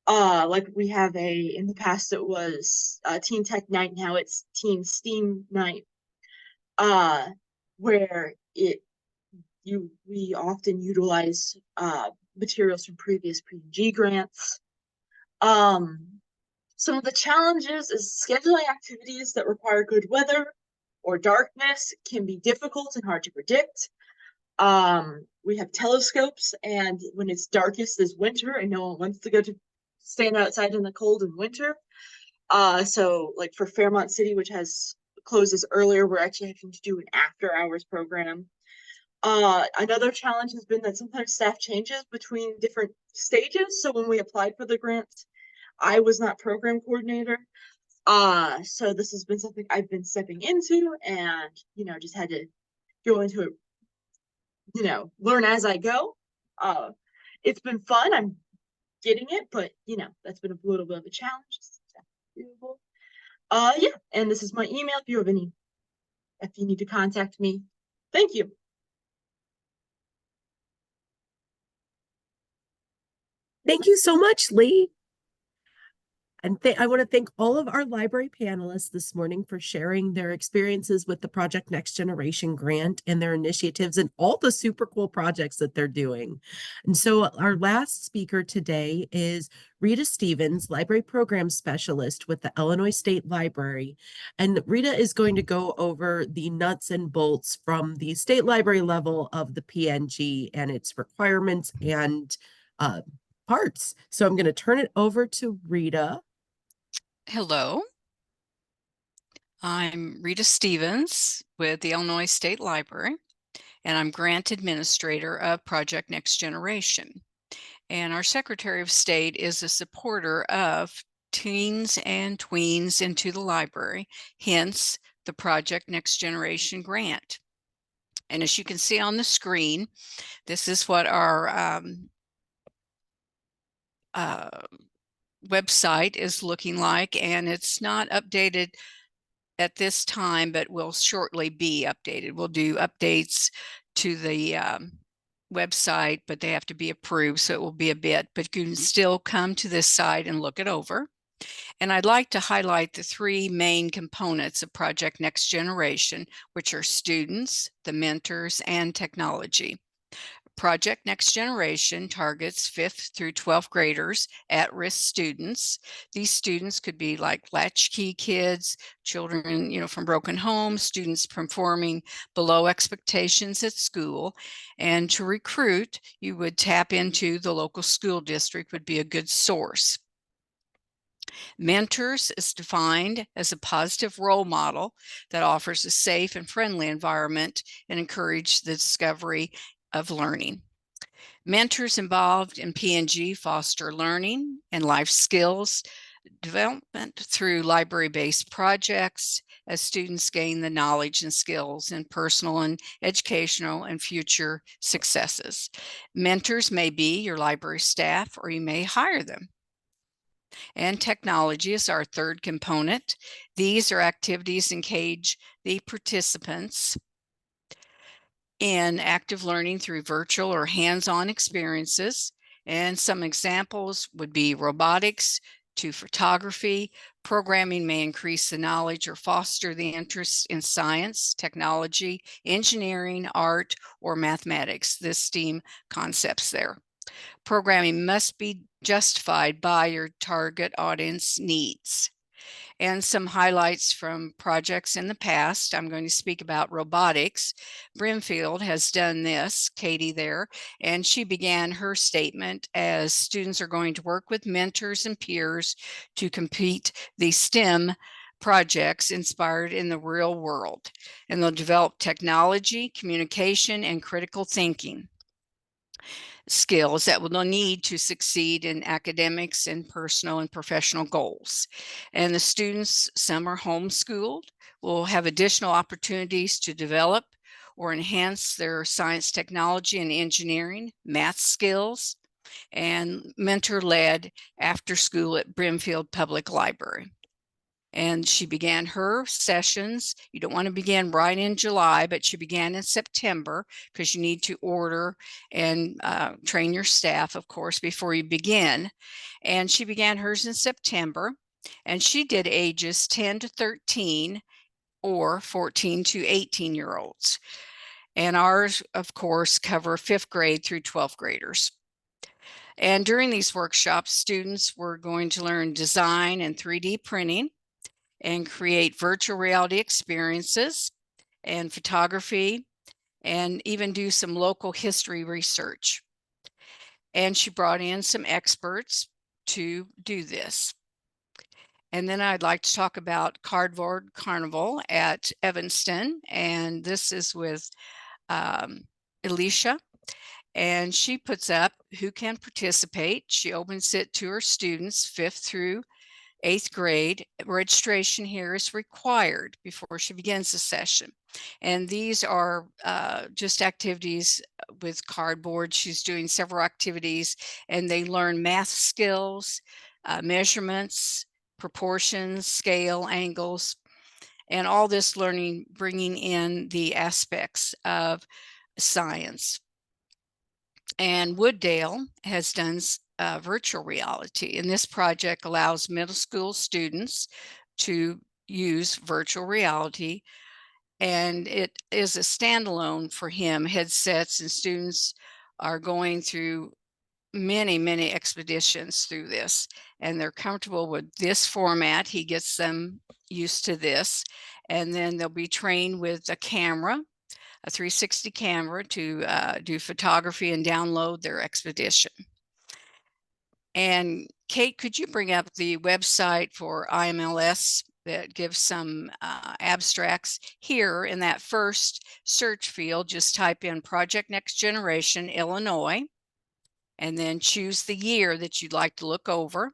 like we have in the past it was Teen Tech Night, now it's Teen STEAM Night, where we often utilize materials from previous PNG grants. Some of the challenges is scheduling activities that require good weather or darkness can be difficult and hard to predict. We have telescopes, and when it's darkest is winter and no one wants to stand outside in the cold in winter. So like for Fairmont City, which closes earlier, we're actually having to do an after hours program. Another challenge has been that sometimes staff changes between different stages. So when we applied for the grant, I was not program coordinator. So this has been something I've been stepping into and, just had to go into it, learn as I go. It's been fun. I'm getting it, but, that's been a little bit of a challenge. Yeah, and this is my email if you need to contact me. Thank you. Thank you so much, Lee. And I want to thank all of our library panelists this morning for sharing their experiences with the Project Next Generation grant and their initiatives and all the super cool projects that they're doing. And so our last speaker today is Rita Stevens, Library Program Specialist with the Illinois State Library. And Rita is going to go over the nuts and bolts from the state library level of the PNG and its requirements and parts. So I'm going to turn it over to Rita. Hello, I'm Rita Stevens with the Illinois State Library, and I'm Grant Administrator of Project Next Generation. And our Secretary of State is a supporter of teens and tweens into the library, hence the Project Next Generation grant. And as you can see on the screen, this is what our website is looking like, and it's not updated at this time, but will shortly be updated. We'll do updates to the website, but they have to be approved, so it will be a bit, but you can still come to this site and look it over. And I'd like to highlight the three main components of Project Next Generation, which are students, the mentors, and technology. Project Next Generation targets 5th through 12th graders, at-risk students. These students could be like latchkey kids, children, from broken homes, students performing below expectations at school. And to recruit, you would tap into the local school district would be a good source. Mentors is defined as a positive role model that offers a safe and friendly environment and encourage the discovery of learning. Mentors involved in PNG foster learning and life skills development through library-based projects as students gain the knowledge and skills in personal and educational and future successes. Mentors may be your library staff, or you may hire them. And technology is our third component. These are activities engage the participants in active learning through virtual or hands-on experiences. And some examples would be robotics to photography. Programming may increase the knowledge or foster the interest in science, technology, engineering, art, or mathematics, the STEAM concepts there. Programming must be justified by your target audience needs. And some highlights from projects in the past. I'm going to speak about robotics. Brimfield has done this, Katie there, and she began her statement as students are going to work with mentors and peers to complete the STEM projects inspired in the real world. And they'll develop technology, communication, and critical thinking skills that will need to succeed in academics and personal and professional goals. And the students, some are homeschooled, will have additional opportunities to develop or enhance their science, technology, and engineering, math skills, and mentor-led after school at Brimfield Public Library. And she began her sessions. You don't want to begin right in July, but she began in September because you need to order and train your staff, of course, before you begin. And she began hers in September, and she did ages 10 to 13 or 14 to 18-year-olds. And ours, of course, cover 5th grade through 12th graders. And during these workshops, students were going to learn design and 3D printing, and create virtual reality experiences and photography, and even do some local history research. And she brought in some experts to do this. And then I'd like to talk about Cardboard Carnival at Evanston. And this is with Alicia. And she puts up who can participate. She opens it to her students, 5th through 8th grade. Registration here is required before she begins the session. And these are just activities with cardboard. She's doing several activities, and they learn math skills, measurements, proportions, scale, angles, and all this learning bringing in the aspects of science. And Wooddale has done virtual reality, and this project allows middle school students to use virtual reality, and it is a standalone for him headsets, and students are going through many expeditions through this, and they're comfortable with this format. He gets them used to this, and then they'll be trained with a camera, a 360 camera, to do photography and download their expedition. And Kate, could you bring up the website for IHLS that gives some abstracts? Here in that first search field, just type in Project Next Generation Illinois, and then choose the year that you'd like to look over.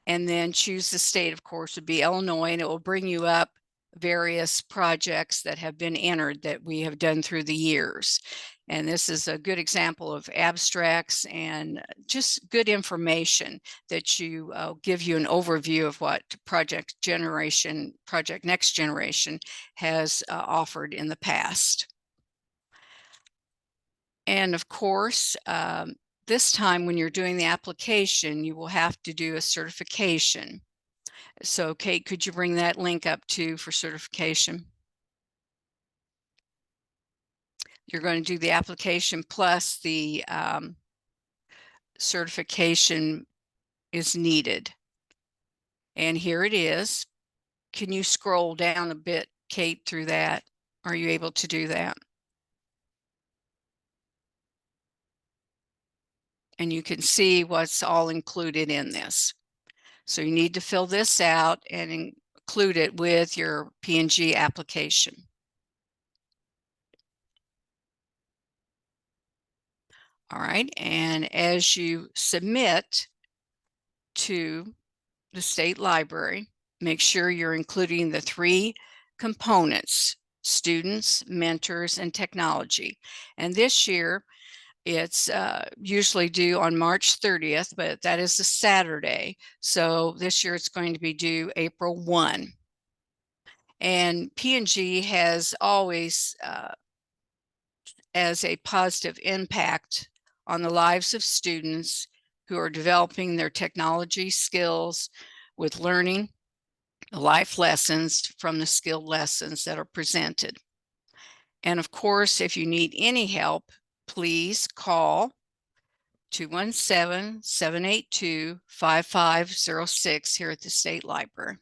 And then choose the state, of course, would be Illinois, and it will bring you up various projects that have been entered that we have done through the years. And this is a good example of abstracts and just good information that you give you an overview of what Project Next Generation has offered in the past. And of course, this time when you're doing the application, you will have to do a certification. So Kate, could you bring that link up too for certification? You're going to do the application plus the certification is needed. And here it is. Can you scroll down a bit, Kate, through that? Are you able to do that? And you can see what's all included in this. So you need to fill this out and include it with your P&G application. All right, and as you submit to the state library, make sure you're including the 3 components: students, mentors, and technology. And this year, it's usually due on March 30th, but that is a Saturday. So this year it's going to be due April 1. And P&G has always as a positive impact on the lives of students who are developing their technology skills with learning life lessons from the skilled lessons that are presented. And of course, if you need any help, please call 217-782-5506 here at the State Library.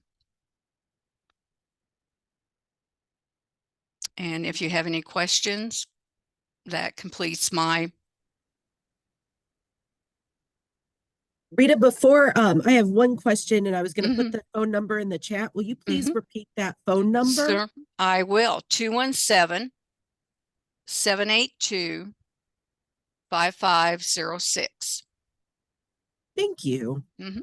And if you have any questions, that completes my. Rita, before I have one question, and I was going to Mhm. put the phone number in the chat. Will you please repeat that phone number? Sure, I will. 217-782-5506. Thank you. Mhm.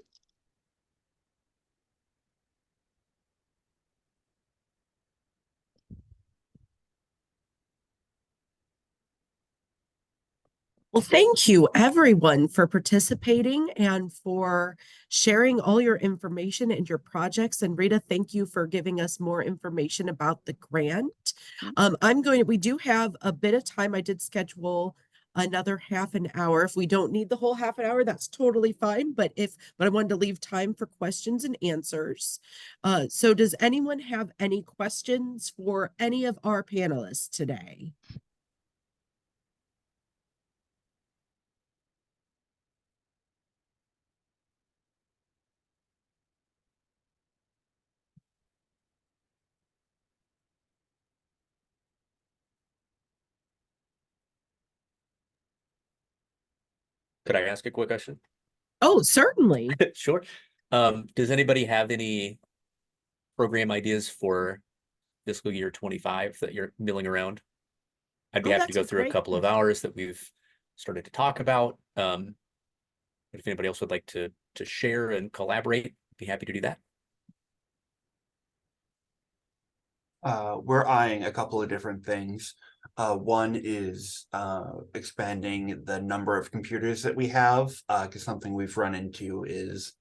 Well, thank you everyone for participating and for sharing all your information and your projects. And Rita, thank you for giving us more information about the grant. We do have a bit of time. I did schedule another half an hour. If we don't need the whole half an hour, that's totally fine. But I wanted to leave time for questions and answers. So does anyone have any questions for any of our panelists today? Could I ask a quick question? Oh, certainly. Sure. Does anybody have any program ideas for fiscal year 25 that you're milling around? I'd be Oh, happy to that's go a through a great couple of question. hours that we've started to talk about. If anybody else would like to share and collaborate, be happy to do that. We're eyeing a couple of different things. One is expanding the number of computers that we have, because something we've run into is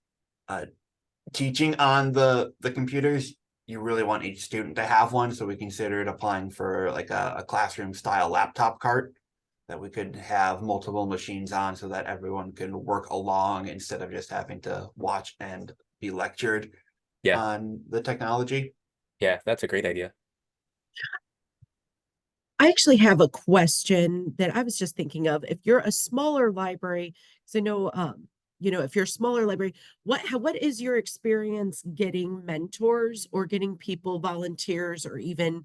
teaching on the computers. You really want each student to have one, so we considered applying for like a classroom style laptop cart that we could have multiple machines on so that everyone can work along instead of just having to watch and be lectured on the technology. Yeah, that's a great idea. I actually have a question that I was just thinking of. If you're a smaller library, because I know, if you're a smaller library, what is your experience getting mentors or getting people, volunteers, or even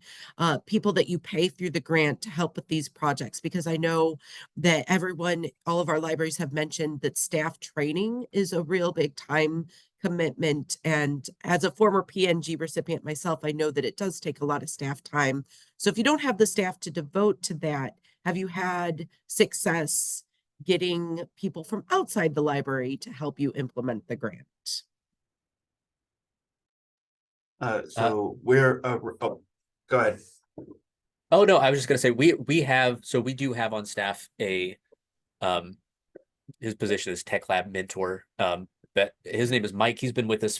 people that you pay through the grant to help with these projects? Because I know that all of our libraries have mentioned that staff training is a real big time commitment. And as a former PNG recipient myself, I know that it does take a lot of staff time. So if you don't have the staff to devote to that, have you had success getting people from outside the library to help you implement the grant? So we're oh, go ahead. Oh no, I was just gonna say we do have on staff a his position is tech lab mentor. But his name is Mike. He's been with us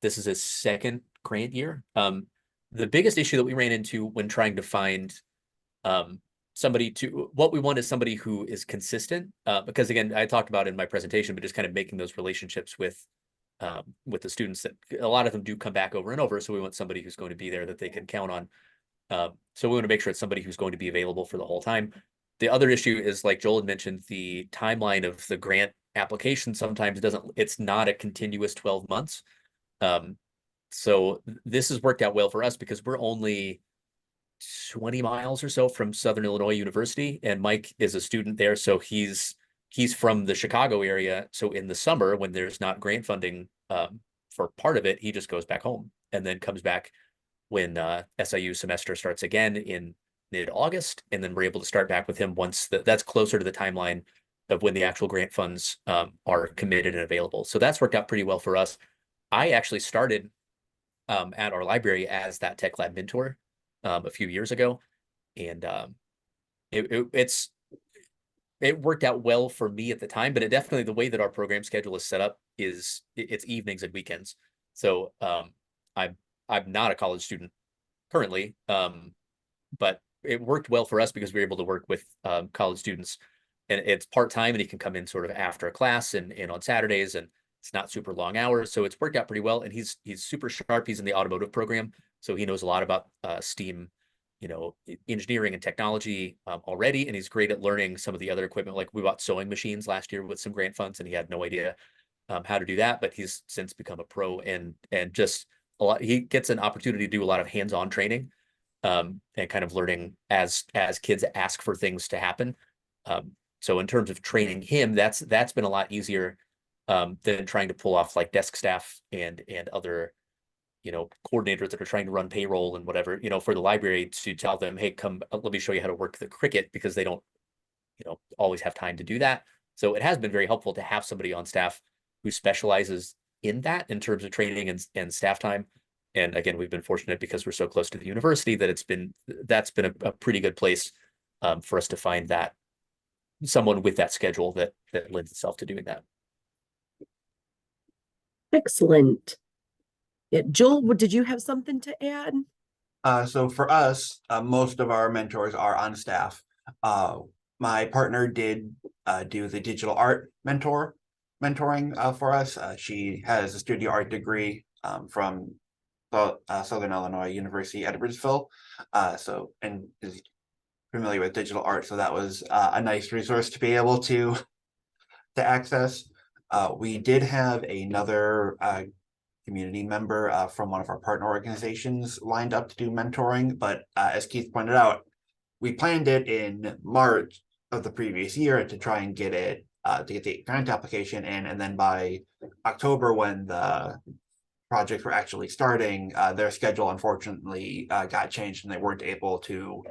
this is his second grant year. The biggest issue that we ran into when trying to find what we want is somebody who is consistent, because again, I talked about in my presentation, but just kind of making those relationships with the students, that a lot of them do come back over and over. So we want somebody who's going to be there that they can count on. So we want to make sure it's somebody who's going to be available for the whole time. The other issue is, like Joel had mentioned, the timeline of the grant application sometimes it's not a continuous 12 months. So this has worked out well for us because we're only 20 miles or so from Southern Illinois University, and Mike is a student there. So he's from the Chicago area. So in the summer, when there's not grant funding for part of it, he just goes back home and then comes back when SIU semester starts again in mid-August, and then we're able to start back with him once that's closer to the timeline of when the actual grant funds are committed and available. So that's worked out pretty well for us. I actually started at our library as that tech lab mentor a few years ago, and it worked out well for me at the time. But it definitely, the way that our program schedule is set up is it's evenings and weekends. So I'm not a college student currently, but it worked well for us because we were able to work with college students, and it's part-time, and he can come in sort of after a class and on Saturdays, and it's not super long hours. So it's worked out pretty well. And he's super sharp. He's in the automotive program, so he knows a lot about STEAM, engineering and technology already. And he's great at learning some of the other equipment. Like we bought sewing machines last year with some grant funds, and he had no idea how to do that, but he's since become a pro, and just a lot. He gets an opportunity to do a lot of hands-on training, and kind of learning as kids ask for things to happen. So in terms of training him, that's been a lot easier than trying to pull off like desk staff and other coordinators that are trying to run payroll and whatever, for the library, to tell them, hey, come, let me show you how to work the Cricut, because they don't always have time to do that. So it has been very helpful to have somebody on staff who specializes in that in terms of training and staff time. And again, we've been fortunate because we're so close to the university that that's been a pretty good place for us to find that someone with that schedule that lends itself to doing that. Excellent. Yeah, Joel, did you have something to add? So for us, most of our mentors are on staff. My partner did do the digital art mentoring for us. She has a studio art degree from Southern Illinois University at Edwardsville, and is familiar with digital art. So that was a nice resource to be able to access. We did have another community member from one of our partner organizations lined up to do mentoring, but as Keith pointed out, we planned it in March of the previous year to try and get it to get the grant application in, and then by October, when the projects were actually starting, their schedule unfortunately got changed, and they weren't able to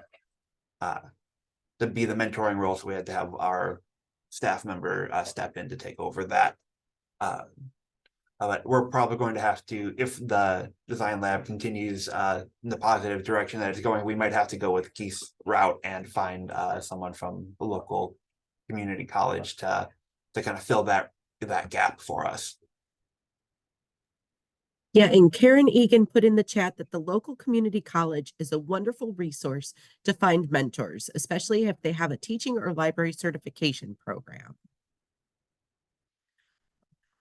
be the mentoring role, so we had to have our staff member step in to take over that. But we're probably going to have to, if the design lab continues in the positive direction that it's going, we might have to go with Keith's route and find someone from the local community college to kind of fill that gap for us. Yeah, and Karen Egan put in the chat that the local community college is a wonderful resource to find mentors, especially if they have a teaching or library certification program.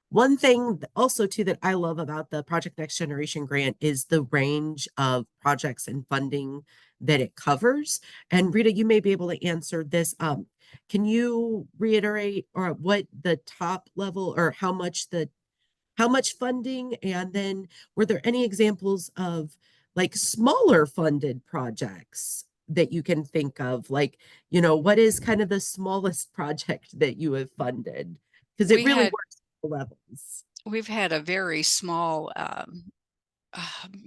One thing also too that I love about the Project Next Generation grant is the range of projects and funding that it covers. And Rita, you may be able to answer this. Can you reiterate or what the top level or how much funding, and then were there any examples of like smaller funded projects that you can think of? Like, what is kind of the smallest project that you have funded? Because it really works at all levels. We've had a very small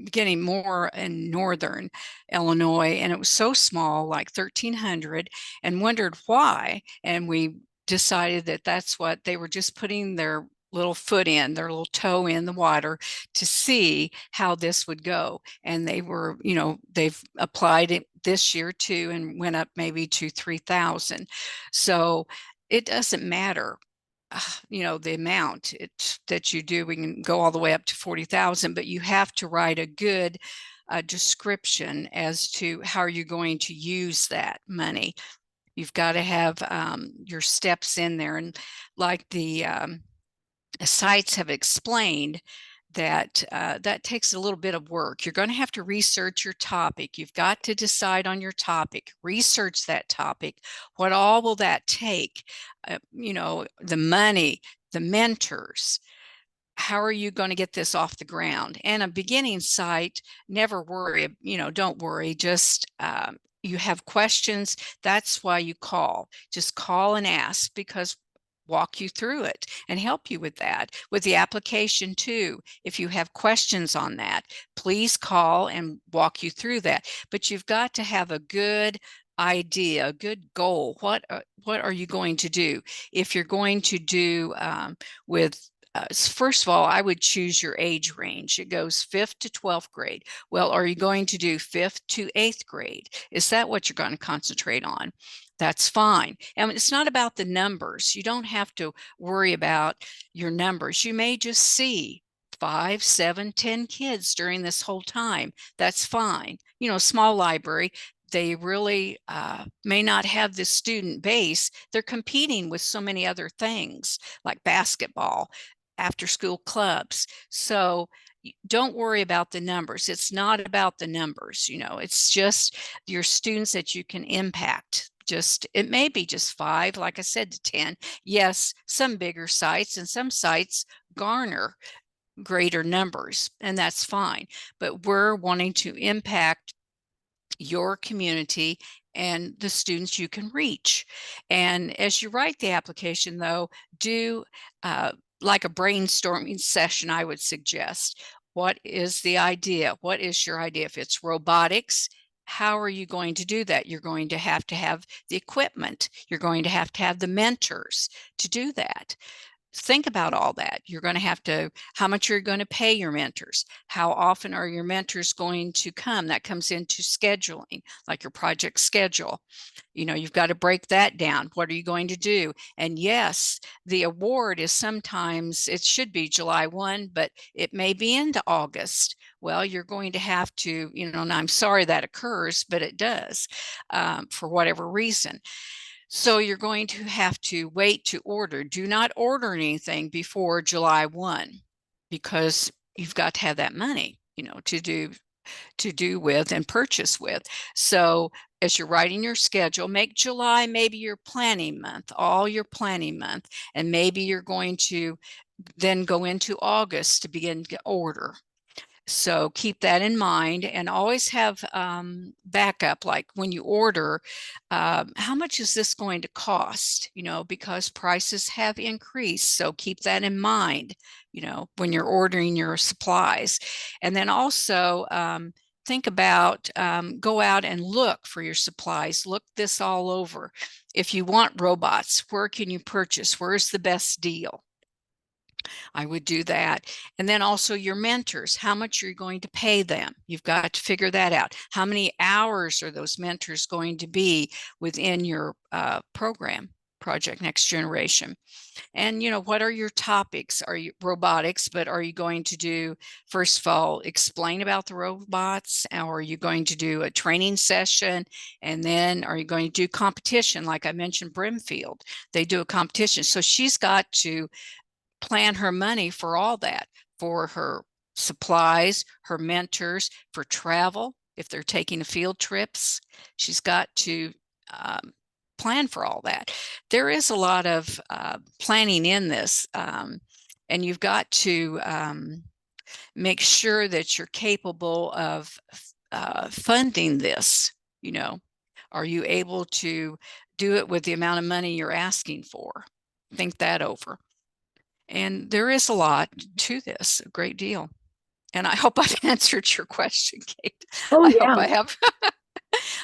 beginning more in northern Illinois, and it was so small, like 1,300, and wondered why. And we decided that that's what they were, just putting their little foot in, their little toe in the water to see how this would go. And they were, they've applied it this year too, and went up maybe to 3,000. So it doesn't matter, the amount that you do. We can go all the way up to 40,000, but you have to write a good description as to how are you going to use that money. You've got to have your steps in there, and like the sites have explained, that that takes a little bit of work. You're going to have to research your topic. You've got to decide on your topic, research that topic. What all will that take? The money, the mentors. How are you going to get this off the ground? And a beginning site, never worry, don't worry. Just you have questions. That's why you call. Just call and ask, because walk you through it and help you with that. With the application too, if you have questions on that, please call and walk you through that. But you've got to have a good idea, a good goal. What are you going to do? If you're going to do first of all, I would choose your age range. It goes 5th to 12th grade. Well, are you going to do 5th to 8th grade? Is that what you're going to concentrate on? That's fine. And it's not about the numbers. You don't have to worry about your numbers. You may just see 5, 7, 10 kids during this whole time. That's fine. Small library, they really may not have the student base. They're competing with so many other things like basketball, after school clubs. So don't worry about the numbers. It's not about the numbers, it's just your students that you can impact. It may be just 5, like I said, to 10. Yes, some bigger sites and some sites garner greater numbers, and that's fine. But we're wanting to impact your community and the students you can reach. And as you write the application, though, do like a brainstorming session, I would suggest. What is the idea? What is your idea? If it's robotics, how are you going to do that? You're going to have the equipment. You're going to have the mentors to do that. Think about all that. You're going to have to, how much you're going to pay your mentors. How often are your mentors going to come? That comes into scheduling, like your project schedule. You've got to break that down. What are you going to do? And yes, the award is sometimes, it should be July 1, but it may be into August. Well, you're going to have to, and I'm sorry that occurs, but it does for whatever reason. So you're going to have to wait to order. Do not order anything before July 1 because you've got to have that money, to do with and purchase with. So as you're writing your schedule, make July maybe your planning month, all your planning month, and maybe you're going to then go into August to begin to order. So keep that in mind and always have backup, like when you order, how much is this going to cost? Because prices have increased. So keep that in mind, when you're ordering your supplies. And then also think about, go out and look for your supplies. Look this all over. If you want robots, where can you purchase? Where's the best deal? I would do that. And then also your mentors, how much are you going to pay them? You've got to figure that out. How many hours are those mentors going to be within your program, Project Next Generation? And, what are your topics? Are you robotics, but are you going to do, first of all, explain about the robots? Or are you going to do a training session? And then are you going to do competition? Like I mentioned, Brimfield, they do a competition. So she's got to plan her money for all that, for her supplies, her mentors, for travel. If they're taking field trips, she's got to plan for all that. There is a lot of planning in this, and you've got to make sure that you're capable of funding this. Are you able to do it with the amount of money you're asking for? Think that over. And there is a lot to this, a great deal. And I hope I've answered your question, Kate. Oh, I yeah. hope I have.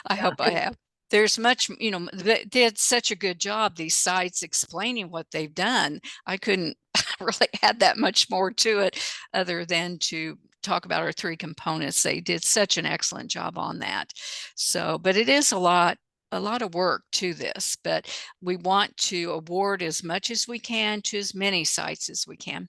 I hope I have. There's much, they did such a good job, these sites, explaining what they've done. I couldn't really add that much more to it other than to talk about our 3 components. They did such an excellent job on that. So, but it is a lot of work to this, but we want to award as much as we can to as many sites as we can.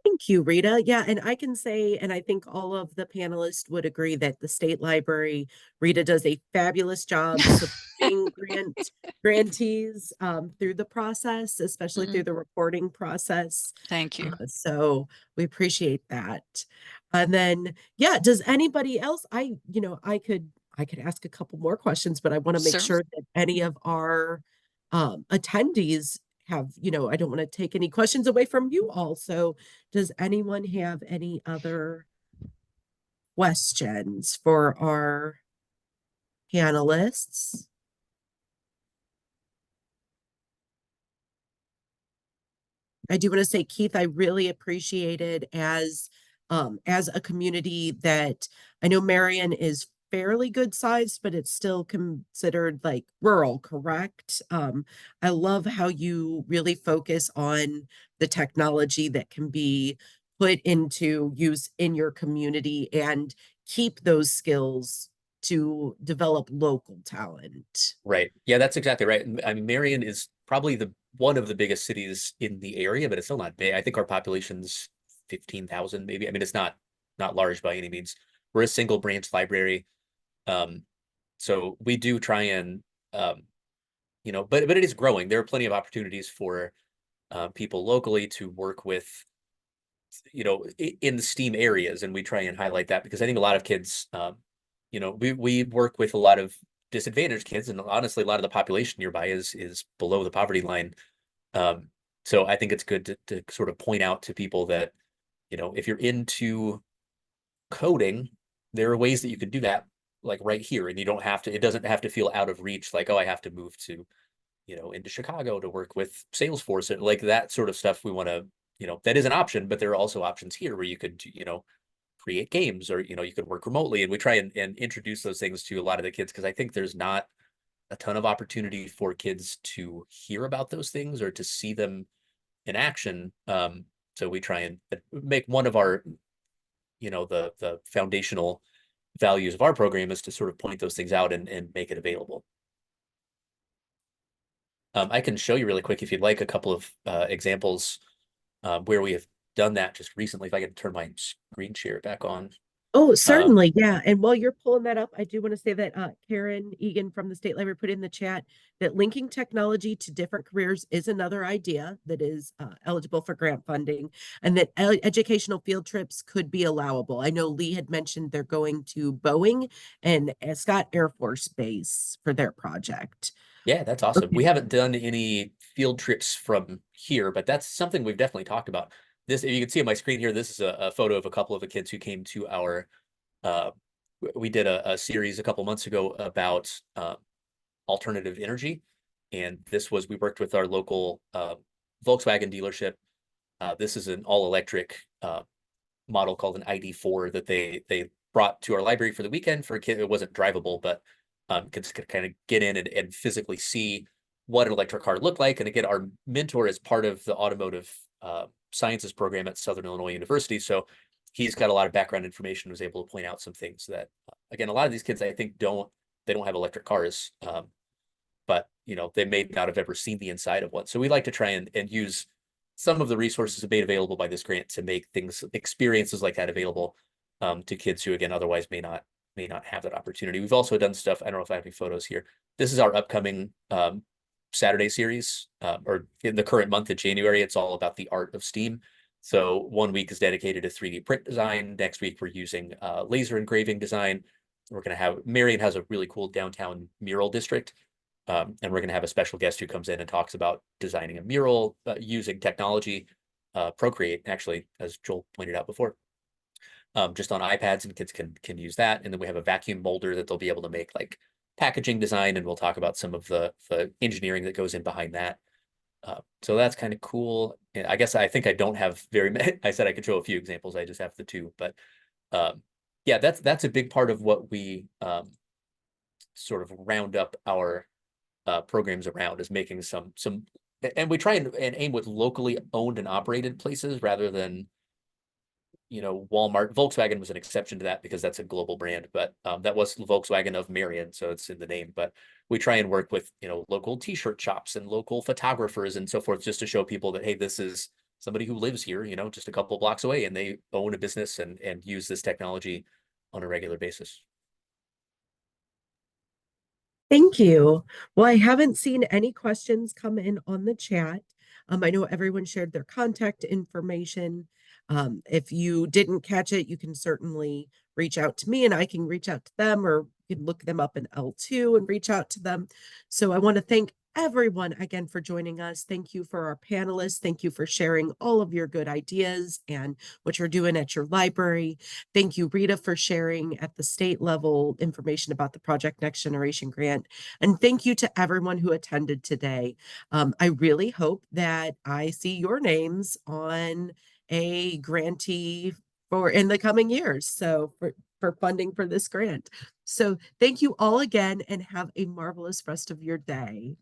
Thank you, Rita. Yeah, and I can say, and I think all of the panelists would agree that the state library, Rita does a fabulous job supporting grantees through the process, especially through the reporting process. Thank you. So we appreciate that. And then, yeah, does anybody else? I could ask a couple more questions, but I want to make sure that any of our attendees have, I don't want to take any questions away from you all. So does anyone have any other questions for our panelists? I do want to say, Keith, I really appreciated as a community that I know Marion is fairly good sized, but it's still considered like rural, correct? I love how you really focus on the technology that can be put into use in your community and keep those skills to develop local talent. Right. Yeah, that's exactly right. I mean, Marion is probably one of the biggest cities in the area, but it's still not big. I think our population's 15,000 maybe. I mean, it's not large by any means. We're a single branch library. So we do try and, but it is growing. There are plenty of opportunities for people locally to work with, in the STEAM areas, and we try and highlight that because I think a lot of kids, we work with a lot of disadvantaged kids, and honestly, a lot of the population nearby is below the poverty line. So I think it's good to sort of point out to people that, if you're into coding, there are ways that you can do that, like right here, and it doesn't have to feel out of reach, like, oh, I have to move to, into Chicago to work with Salesforce, like that sort of stuff. We want to, that is an option, but there are also options here where you could, create games, or, you could work remotely. And we try and introduce those things to a lot of the kids, because I think there's not a ton of opportunity for kids to hear about those things or to see them in action. So we try and make one of our, the foundational values of our program is to sort of point those things out and make it available. I can show you really quick, if you'd like, a couple of examples where we have done that just recently. If I can turn my screen share back on. Oh, certainly. Yeah. And while you're pulling that up, I do want to say that Karen Egan from the State Library put in the chat that linking technology to different careers is another idea that is eligible for grant funding, and that educational field trips could be allowable. I know Lee had mentioned they're going to Boeing and Scott Air Force Base for their project. Yeah, that's awesome. Okay. We haven't done any field trips from here, but that's something we've definitely talked about. This, if you can see on my screen here, this is a photo of a couple of the kids who came to our, we did a series a couple months ago about alternative energy. And we worked with our local Volkswagen dealership. This is an all-electric model called an ID4 that they brought to our library for the weekend for a kid. It wasn't drivable, but kids could kind of get in and physically see what an electric car looked like. And again, our mentor is part of the automotive sciences program at Southern Illinois University. So he's got a lot of background information, was able to point out some things that, again, a lot of these kids, I think, don't have electric cars, but, they may not have ever seen the inside of one. So we like to try and use some of the resources made available by this grant to make experiences like that available to kids who, again, otherwise may not have that opportunity. We've also done stuff. I don't know if I have any photos here. This is our upcoming Saturday series, or in the current month of January. It's all about the art of STEAM. So 1 week is dedicated to 3D print design. Next week, we're using laser engraving design. We're going to have, Marion has a really cool downtown mural district. And we're going to have a special guest who comes in and talks about designing a mural using technology, Procreate, actually, as Joel pointed out before. Just on iPads, and kids can use that. And then we have a vacuum molder that they'll be able to make like packaging design, and we'll talk about some of the engineering that goes in behind that. So that's kind of cool. And I guess I think I don't have very many. I said I could show a few examples. I just have the two, but yeah, that's a big part of what we sort of round up our programs around, is making some, and we try and aim with locally owned and operated places rather than, Walmart. Volkswagen was an exception to that because that's a global brand, but that was Volkswagen of Marion, so it's in the name. But we try and work with, local t-shirt shops and local photographers and so forth, just to show people that, hey, this is somebody who lives here, just a couple blocks away, and they own a business and use this technology on a regular basis. Thank you. Well, I haven't seen any questions come in on the chat. I know everyone shared their contact information. If you didn't catch it, you can certainly reach out to me and I can reach out to them, or you can look them up in L2 and reach out to them. So I want to thank everyone again for joining us. Thank you for our panelists. Thank you for sharing all of your good ideas and what you're doing at your library. Thank you, Rita, for sharing at the state level information about the Project Next Generation grant. And thank you to everyone who attended today. I really hope that I see your names on a grantee for in the coming years. So for funding for this grant. So thank you all again, and have a marvelous rest of your day.